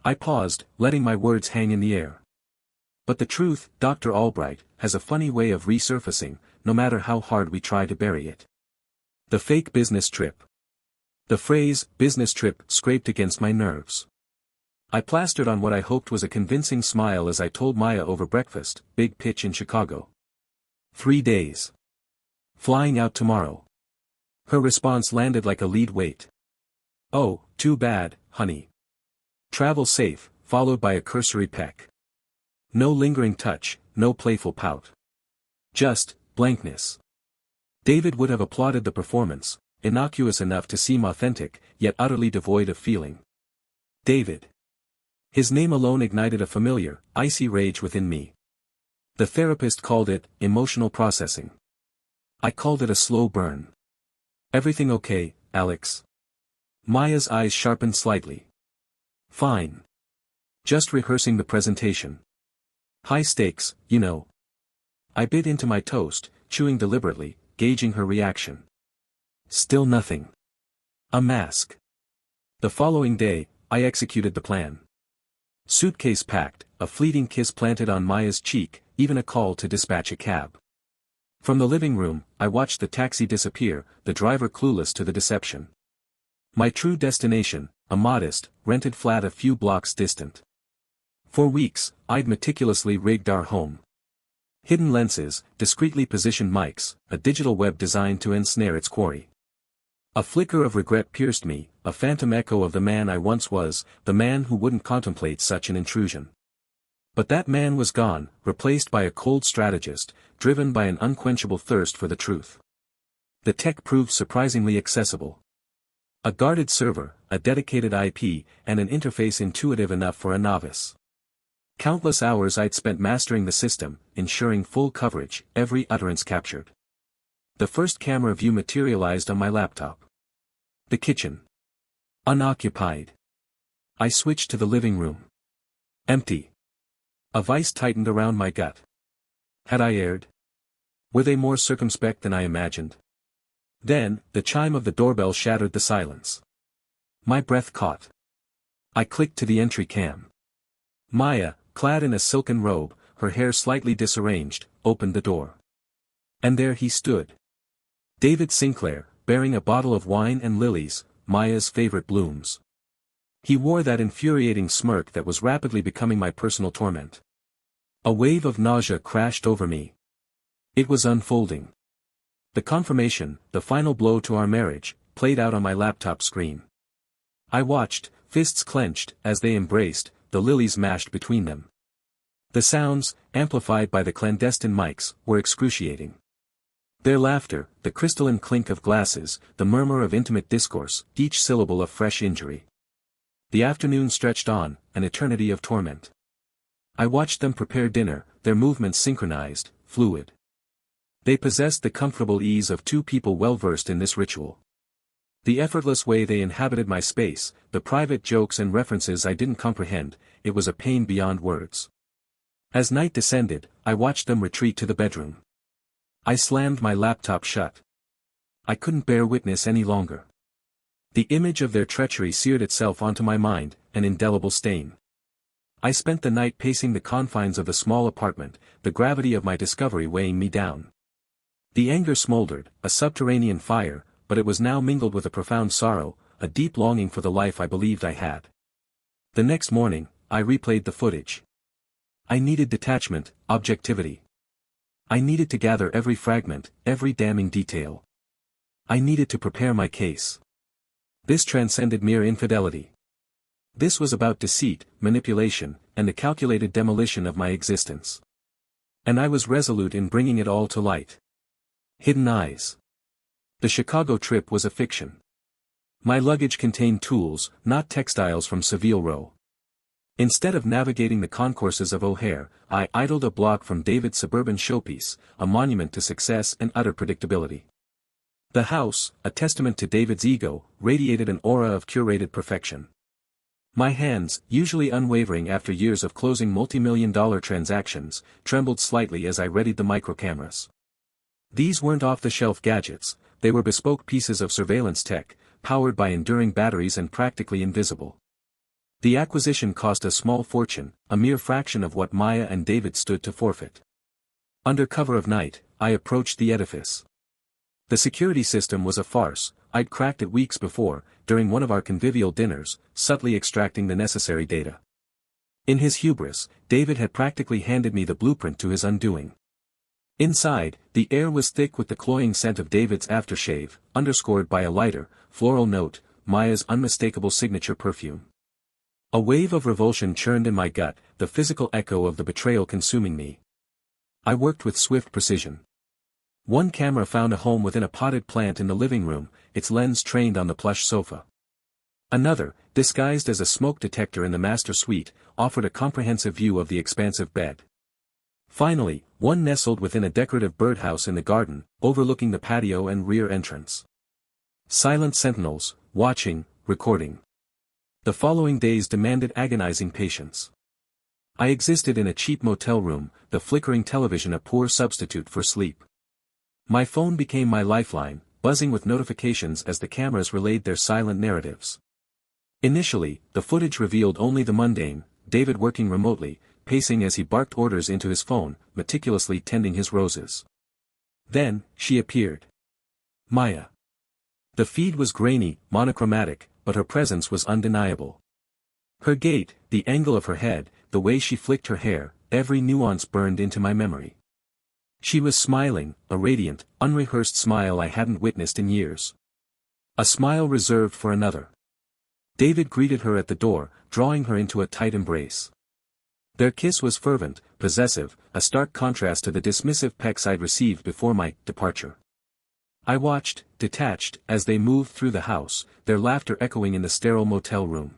I paused, letting my words hang in the air. But the truth, Dr. Albright, has a funny way of resurfacing, no matter how hard we try to bury it. The fake business trip. The phrase, business trip, scraped against my nerves. I plastered on what I hoped was a convincing smile as I told Maya over breakfast, big pitch in Chicago. 3 days. Flying out tomorrow. Her response landed like a lead weight. Oh, too bad, honey. Travel safe, followed by a cursory peck. No lingering touch, no playful pout. Just, blankness. David would have applauded the performance, innocuous enough to seem authentic, yet utterly devoid of feeling. David. His name alone ignited a familiar, icy rage within me. The therapist called it, emotional processing. I called it a slow burn. Everything okay, Alex? Maya's eyes sharpened slightly. Fine. Just rehearsing the presentation. High stakes, you know. I bit into my toast, chewing deliberately, gauging her reaction. Still nothing. A mask. The following day, I executed the plan. Suitcase packed, a fleeting kiss planted on Maya's cheek, even a call to dispatch a cab. From the living room, I watched the taxi disappear, the driver clueless to the deception. My true destination, a modest, rented flat a few blocks distant. For weeks, I'd meticulously rigged our home. Hidden lenses, discreetly positioned mics, a digital web designed to ensnare its quarry. A flicker of regret pierced me, a phantom echo of the man I once was, the man who wouldn't contemplate such an intrusion. But that man was gone, replaced by a cold strategist, driven by an unquenchable thirst for the truth. The tech proved surprisingly accessible. A guarded server, a dedicated IP, and an interface intuitive enough for a novice. Countless hours I'd spent mastering the system, ensuring full coverage, every utterance captured. The first camera view materialized on my laptop. The kitchen. Unoccupied. I switched to the living room. Empty. A vice tightened around my gut. Had I erred? Were they more circumspect than I imagined? Then, the chime of the doorbell shattered the silence. My breath caught. I clicked to the entry cam. Maya, clad in a silken robe, her hair slightly disarranged, opened the door. And there he stood. David Sinclair, bearing a bottle of wine and lilies, Maya's favorite blooms. He wore that infuriating smirk that was rapidly becoming my personal torment. A wave of nausea crashed over me. It was unfolding. The confirmation, the final blow to our marriage, played out on my laptop screen. I watched, fists clenched, as they embraced, the lilies mashed between them. The sounds, amplified by the clandestine mics, were excruciating. Their laughter, the crystalline clink of glasses, the murmur of intimate discourse, each syllable of fresh injury. The afternoon stretched on, an eternity of torment. I watched them prepare dinner, their movements synchronized, fluid. They possessed the comfortable ease of two people well versed in this ritual. The effortless way they inhabited my space, the private jokes and references I didn't comprehend, it was a pain beyond words. As night descended, I watched them retreat to the bedroom. I slammed my laptop shut. I couldn't bear witness any longer. The image of their treachery seared itself onto my mind, an indelible stain. I spent the night pacing the confines of the small apartment, the gravity of my discovery weighing me down. The anger smoldered, a subterranean fire, but it was now mingled with a profound sorrow, a deep longing for the life I believed I had. The next morning, I replayed the footage. I needed detachment, objectivity. I needed to gather every fragment, every damning detail. I needed to prepare my case. This transcended mere infidelity. This was about deceit, manipulation, and the calculated demolition of my existence. And I was resolute in bringing it all to light. Hidden eyes. The Chicago trip was a fiction. My luggage contained tools, not textiles from Savile Row. Instead of navigating the concourses of O'Hare, I idled a block from David's suburban showpiece, a monument to success and utter predictability. The house, a testament to David's ego, radiated an aura of curated perfection. My hands, usually unwavering after years of closing multi-million-dollar transactions, trembled slightly as I readied the microcameras. These weren't off-the-shelf gadgets, they were bespoke pieces of surveillance tech, powered by enduring batteries and practically invisible. The acquisition cost a small fortune, a mere fraction of what Maya and David stood to forfeit. Under cover of night, I approached the edifice. The security system was a farce. I'd cracked it weeks before, during one of our convivial dinners, subtly extracting the necessary data. In his hubris, David had practically handed me the blueprint to his undoing. Inside, the air was thick with the cloying scent of David's aftershave, underscored by a lighter, floral note, Maya's unmistakable signature perfume. A wave of revulsion churned in my gut, the physical echo of the betrayal consuming me. I worked with swift precision. One camera found a home within a potted plant in the living room, its lens trained on the plush sofa. Another, disguised as a smoke detector in the master suite, offered a comprehensive view of the expansive bed. Finally, one nestled within a decorative birdhouse in the garden, overlooking the patio and rear entrance. Silent sentinels, watching, recording. The following days demanded agonizing patience. I existed in a cheap motel room, the flickering television a poor substitute for sleep. My phone became my lifeline, buzzing with notifications as the cameras relayed their silent narratives. Initially, the footage revealed only the mundane, David working remotely, pacing as he barked orders into his phone, meticulously tending his roses. Then, she appeared. Maya. The feed was grainy, monochromatic, but her presence was undeniable. Her gait, the angle of her head, the way she flicked her hair, every nuance burned into my memory. She was smiling, a radiant, unrehearsed smile I hadn't witnessed in years. A smile reserved for another. David greeted her at the door, drawing her into a tight embrace. Their kiss was fervent, possessive, a stark contrast to the dismissive pecks I'd received before my departure. I watched, detached, as they moved through the house, their laughter echoing in the sterile motel room.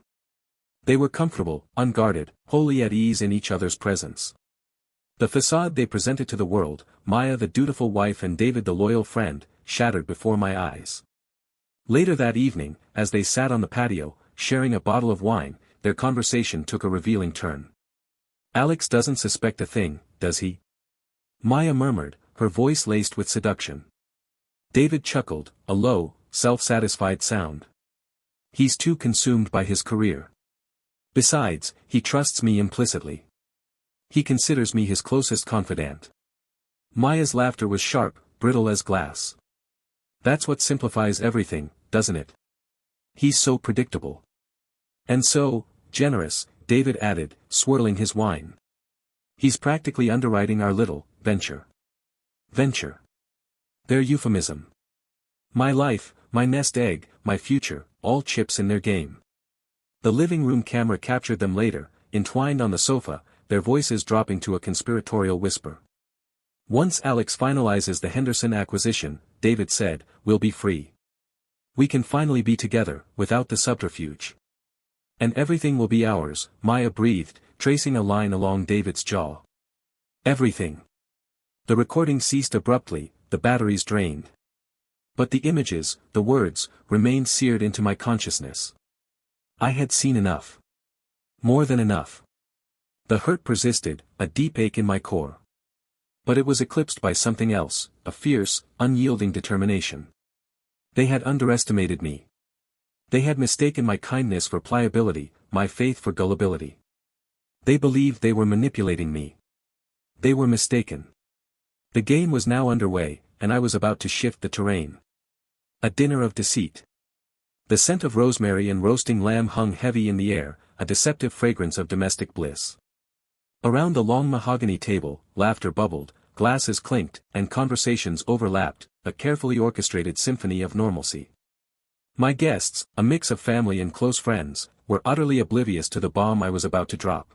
They were comfortable, unguarded, wholly at ease in each other's presence. The facade they presented to the world, Maya the dutiful wife and David the loyal friend, shattered before my eyes. Later that evening, as they sat on the patio, sharing a bottle of wine, their conversation took a revealing turn. "Alex doesn't suspect a thing, does he?" Maya murmured, her voice laced with seduction. David chuckled, a low, self-satisfied sound. "He's too consumed by his career. Besides, he trusts me implicitly. He considers me his closest confidant. Maya's laughter was sharp, brittle as glass. That's what simplifies everything, doesn't it? He's so predictable. And so, generous, David added, swirling his wine. He's practically underwriting our little venture. Venture. Their euphemism. My life, my nest egg, my future, all chips in their game. The living room camera captured them later, entwined on the sofa, their voices dropping to a conspiratorial whisper. Once Alex finalizes the Henderson acquisition, David said, we'll be free. We can finally be together, without the subterfuge. And everything will be ours, Maya breathed, tracing a line along David's jaw. Everything. The recording ceased abruptly, the batteries drained. But the images, the words, remained seared into my consciousness. I had seen enough. More than enough. The hurt persisted, a deep ache in my core. But it was eclipsed by something else, a fierce, unyielding determination. They had underestimated me. They had mistaken my kindness for pliability, my faith for gullibility. They believed they were manipulating me. They were mistaken. The game was now underway, and I was about to shift the terrain. A dinner of deceit. The scent of rosemary and roasting lamb hung heavy in the air, a deceptive fragrance of domestic bliss. Around the long mahogany table, laughter bubbled, glasses clinked, and conversations overlapped, a carefully orchestrated symphony of normalcy. My guests, a mix of family and close friends, were utterly oblivious to the bomb I was about to drop.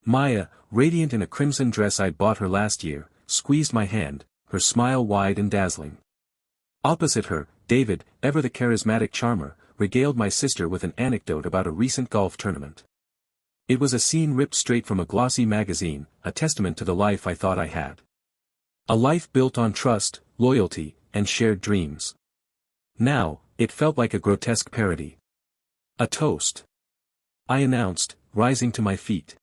Maya, radiant in a crimson dress I'd bought her last year, squeezed my hand, her smile wide and dazzling. Opposite her, David, ever the charismatic charmer, regaled my sister with an anecdote about a recent golf tournament. It was a scene ripped straight from a glossy magazine, a testament to the life I thought I had. A life built on trust, loyalty, and shared dreams. Now, it felt like a grotesque parody. A toast. I announced, rising to my feet.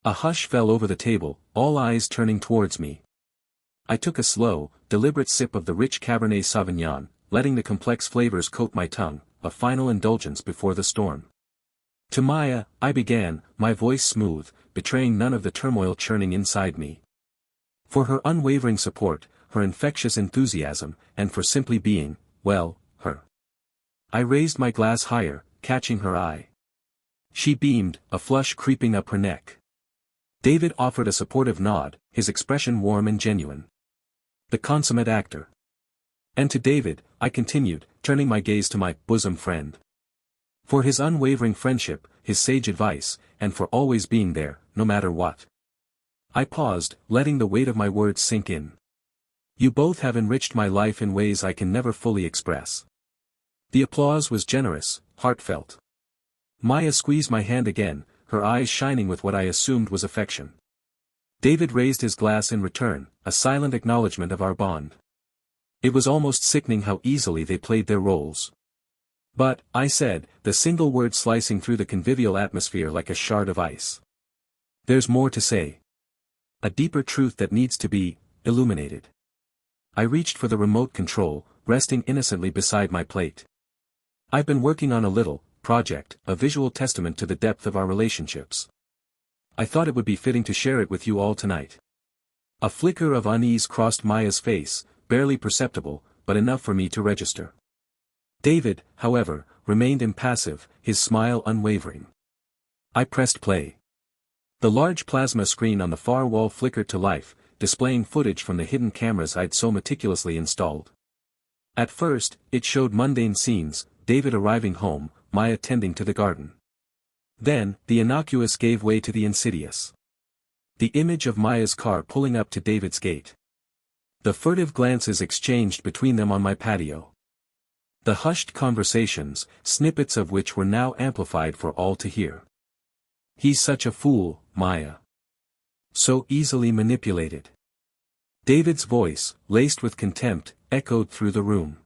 A hush fell over the table, all eyes turning towards me. I took a slow, deliberate sip of the rich Cabernet Sauvignon, letting the complex flavors coat my tongue, a final indulgence before the storm. To Maya, I began, my voice smooth, betraying none of the turmoil churning inside me. For her unwavering support, her infectious enthusiasm, and for simply being, well, her. I raised my glass higher, catching her eye. She beamed, a flush creeping up her neck. David offered a supportive nod, his expression warm and genuine. The consummate actor. And to David, I continued, turning my gaze to my bosom friend. For his unwavering friendship, his sage advice, and for always being there, no matter what. I paused, letting the weight of my words sink in. You both have enriched my life in ways I can never fully express. The applause was generous, heartfelt. Maya squeezed my hand again, her eyes shining with what I assumed was affection. David raised his glass in return, a silent acknowledgement of our bond. It was almost sickening how easily they played their roles. But, I said, the single word slicing through the convivial atmosphere like a shard of ice. There's more to say. A deeper truth that needs to be illuminated. I reached for the remote control, resting innocently beside my plate. I've been working on a little project, a visual testament to the depth of our relationships. I thought it would be fitting to share it with you all tonight. A flicker of unease crossed Maya's face, barely perceptible, but enough for me to register. David, however, remained impassive, his smile unwavering. I pressed play. The large plasma screen on the far wall flickered to life, displaying footage from the hidden cameras I'd so meticulously installed. At first, it showed mundane scenes, David arriving home, Maya tending to the garden. Then, the innocuous gave way to the insidious. The image of Maya's car pulling up to David's gate. The furtive glances exchanged between them on my patio. The hushed conversations, snippets of which were now amplified for all to hear. He's such a fool, Maya. So easily manipulated. David's voice, laced with contempt, echoed through the room.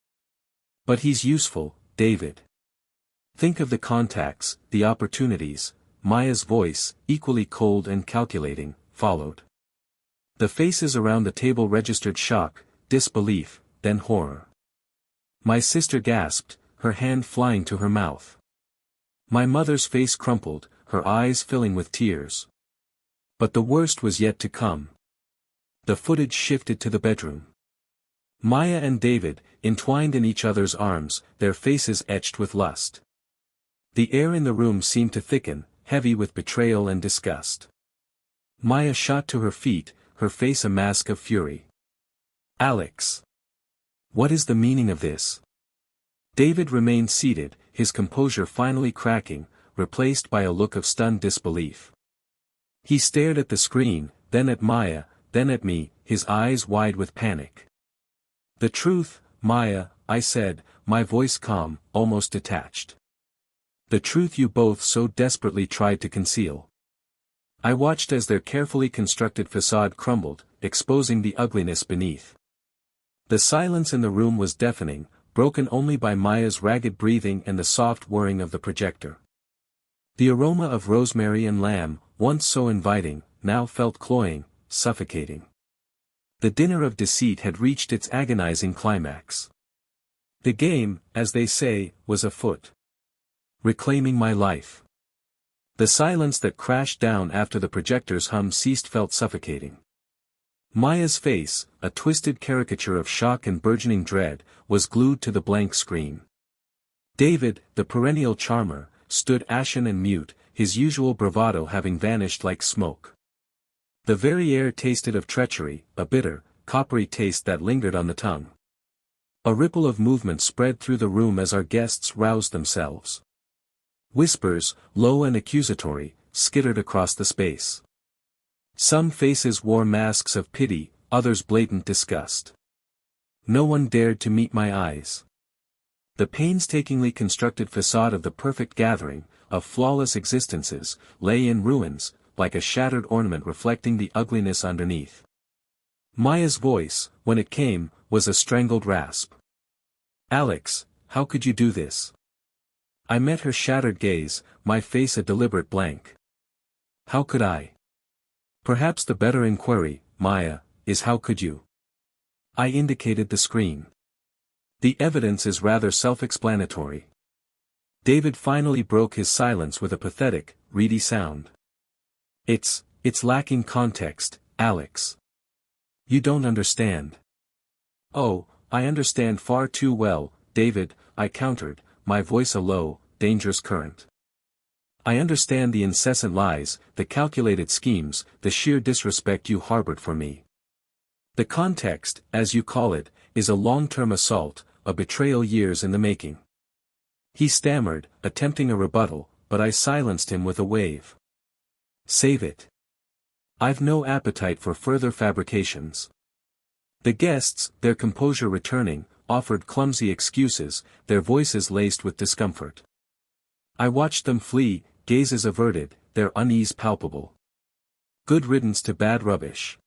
But he's useful, David. Think of the contacts, the opportunities. Maya's voice, equally cold and calculating, followed. The faces around the table registered shock, disbelief, then horror. My sister gasped, her hand flying to her mouth. My mother's face crumpled, her eyes filling with tears. But the worst was yet to come. The footage shifted to the bedroom. Maya and David, entwined in each other's arms, their faces etched with lust. The air in the room seemed to thicken, heavy with betrayal and disgust. Maya shot to her feet, her face a mask of fury. "Alex! What is the meaning of this?" David remained seated, his composure finally cracking, replaced by a look of stunned disbelief. He stared at the screen, then at Maya, then at me, his eyes wide with panic. "The truth, Maya," I said, my voice calm, almost detached. "The truth you both so desperately tried to conceal." I watched as their carefully constructed facade crumbled, exposing the ugliness beneath. The silence in the room was deafening, broken only by Maya's ragged breathing and the soft whirring of the projector. The aroma of rosemary and lamb, once so inviting, now felt cloying, suffocating. The dinner of deceit had reached its agonizing climax. The game, as they say, was afoot. Reclaiming my life. The silence that crashed down after the projector's hum ceased felt suffocating. Maya's face, a twisted caricature of shock and burgeoning dread, was glued to the blank screen. David, the perennial charmer, stood ashen and mute, his usual bravado having vanished like smoke. The very air tasted of treachery, a bitter, coppery taste that lingered on the tongue. A ripple of movement spread through the room as our guests roused themselves. Whispers, low and accusatory, skittered across the space. Some faces wore masks of pity, others blatant disgust. No one dared to meet my eyes. The painstakingly constructed facade of the perfect gathering, of flawless existences, lay in ruins, like a shattered ornament reflecting the ugliness underneath. Maya's voice, when it came, was a strangled rasp. "Alex, how could you do this?" I met her shattered gaze, my face a deliberate blank. How could I? Perhaps the better inquiry, Maya, is how could you? I indicated the screen. The evidence is rather self-explanatory. David finally broke his silence with a pathetic, reedy sound. It's lacking context, Alex. You don't understand." "Oh, I understand far too well, David," I countered, my voice a low, dangerous current. "I understand the incessant lies, the calculated schemes, the sheer disrespect you harbored for me. The context, as you call it, is a long-term assault, a betrayal years in the making." He stammered, attempting a rebuttal, but I silenced him with a wave. "Save it. I've no appetite for further fabrications." The guests, their composure returning, offered clumsy excuses, their voices laced with discomfort. I watched them flee, gazes averted, their unease palpable. Good riddance to bad rubbish.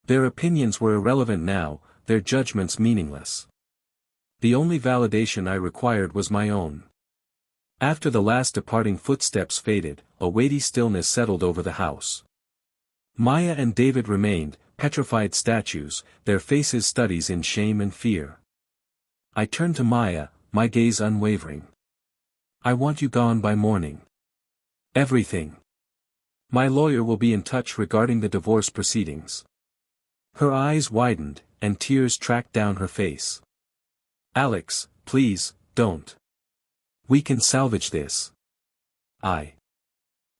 Their opinions were irrelevant now, their judgments meaningless. The only validation I required was my own. After the last departing footsteps faded, a weighty stillness settled over the house. Maya and David remained, petrified statues, their faces studies in shame and fear. I turned to Maya, my gaze unwavering. "I want you gone by morning. Everything. My lawyer will be in touch regarding the divorce proceedings." Her eyes widened, and tears tracked down her face. "Alex, please, don't. We can salvage this."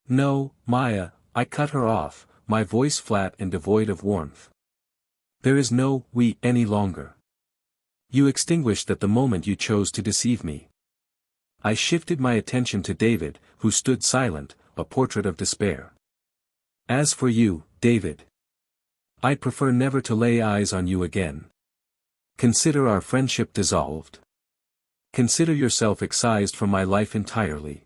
"No, Maya," I cut her off, my voice flat and devoid of warmth. "There is no we any longer. You extinguished at the moment you chose to deceive me." I shifted my attention to David, who stood silent, a portrait of despair. "As for you, David, I'd prefer never to lay eyes on you again. Consider our friendship dissolved. Consider yourself excised from my life entirely."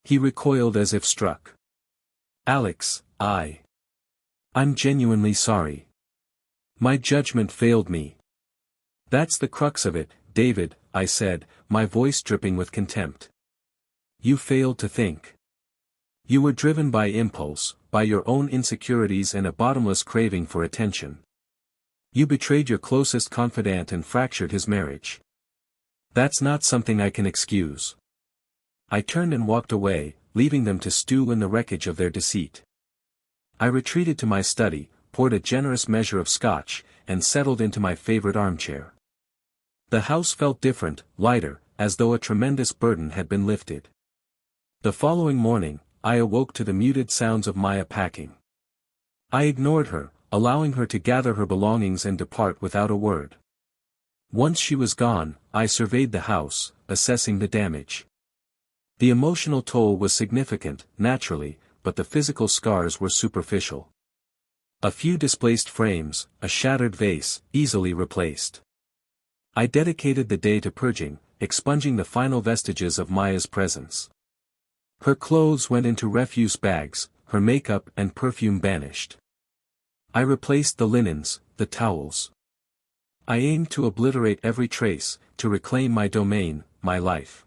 He recoiled as if struck. "Alex, I'm genuinely sorry. My judgment failed me." "That's the crux of it, David," I said, my voice dripping with contempt. "You failed to think. You were driven by impulse, by your own insecurities and a bottomless craving for attention. You betrayed your closest confidant and fractured his marriage. That's not something I can excuse." I turned and walked away, leaving them to stew in the wreckage of their deceit. I retreated to my study, poured a generous measure of scotch, and settled into my favorite armchair. The house felt different, lighter, as though a tremendous burden had been lifted. The following morning, I awoke to the muted sounds of Maya packing. I ignored her, allowing her to gather her belongings and depart without a word. Once she was gone, I surveyed the house, assessing the damage. The emotional toll was significant, naturally, but the physical scars were superficial. A few displaced frames, a shattered vase, easily replaced. I dedicated the day to purging, expunging the final vestiges of Maya's presence. Her clothes went into refuse bags, her makeup and perfume banished. I replaced the linens, the towels. I aimed to obliterate every trace, to reclaim my domain, my life.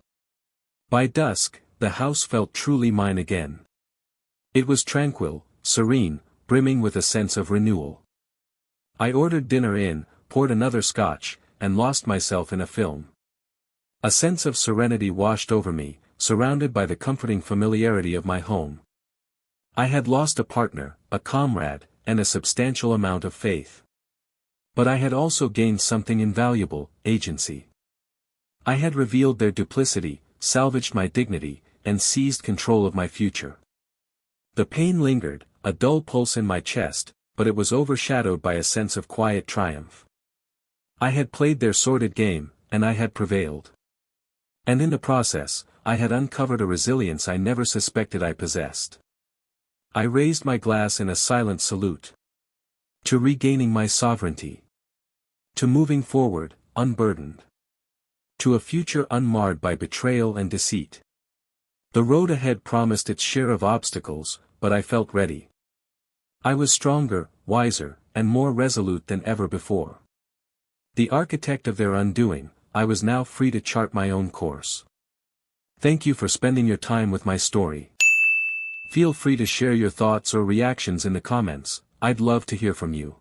By dusk, the house felt truly mine again. It was tranquil, serene, brimming with a sense of renewal. I ordered dinner in, poured another scotch, and lost myself in a film. A sense of serenity washed over me, surrounded by the comforting familiarity of my home. I had lost a partner, a comrade, and a substantial amount of faith. But I had also gained something invaluable, agency. I had revealed their duplicity, salvaged my dignity, and seized control of my future. The pain lingered, a dull pulse in my chest, but it was overshadowed by a sense of quiet triumph. I had played their sordid game, and I had prevailed. And in the process, I had uncovered a resilience I never suspected I possessed. I raised my glass in a silent salute. To regaining my sovereignty. To moving forward, unburdened. To a future unmarred by betrayal and deceit. The road ahead promised its share of obstacles, but I felt ready. I was stronger, wiser, and more resolute than ever before. The architect of their undoing, I was now free to chart my own course. Thank you for spending your time with my story. Feel free to share your thoughts or reactions in the comments, I'd love to hear from you.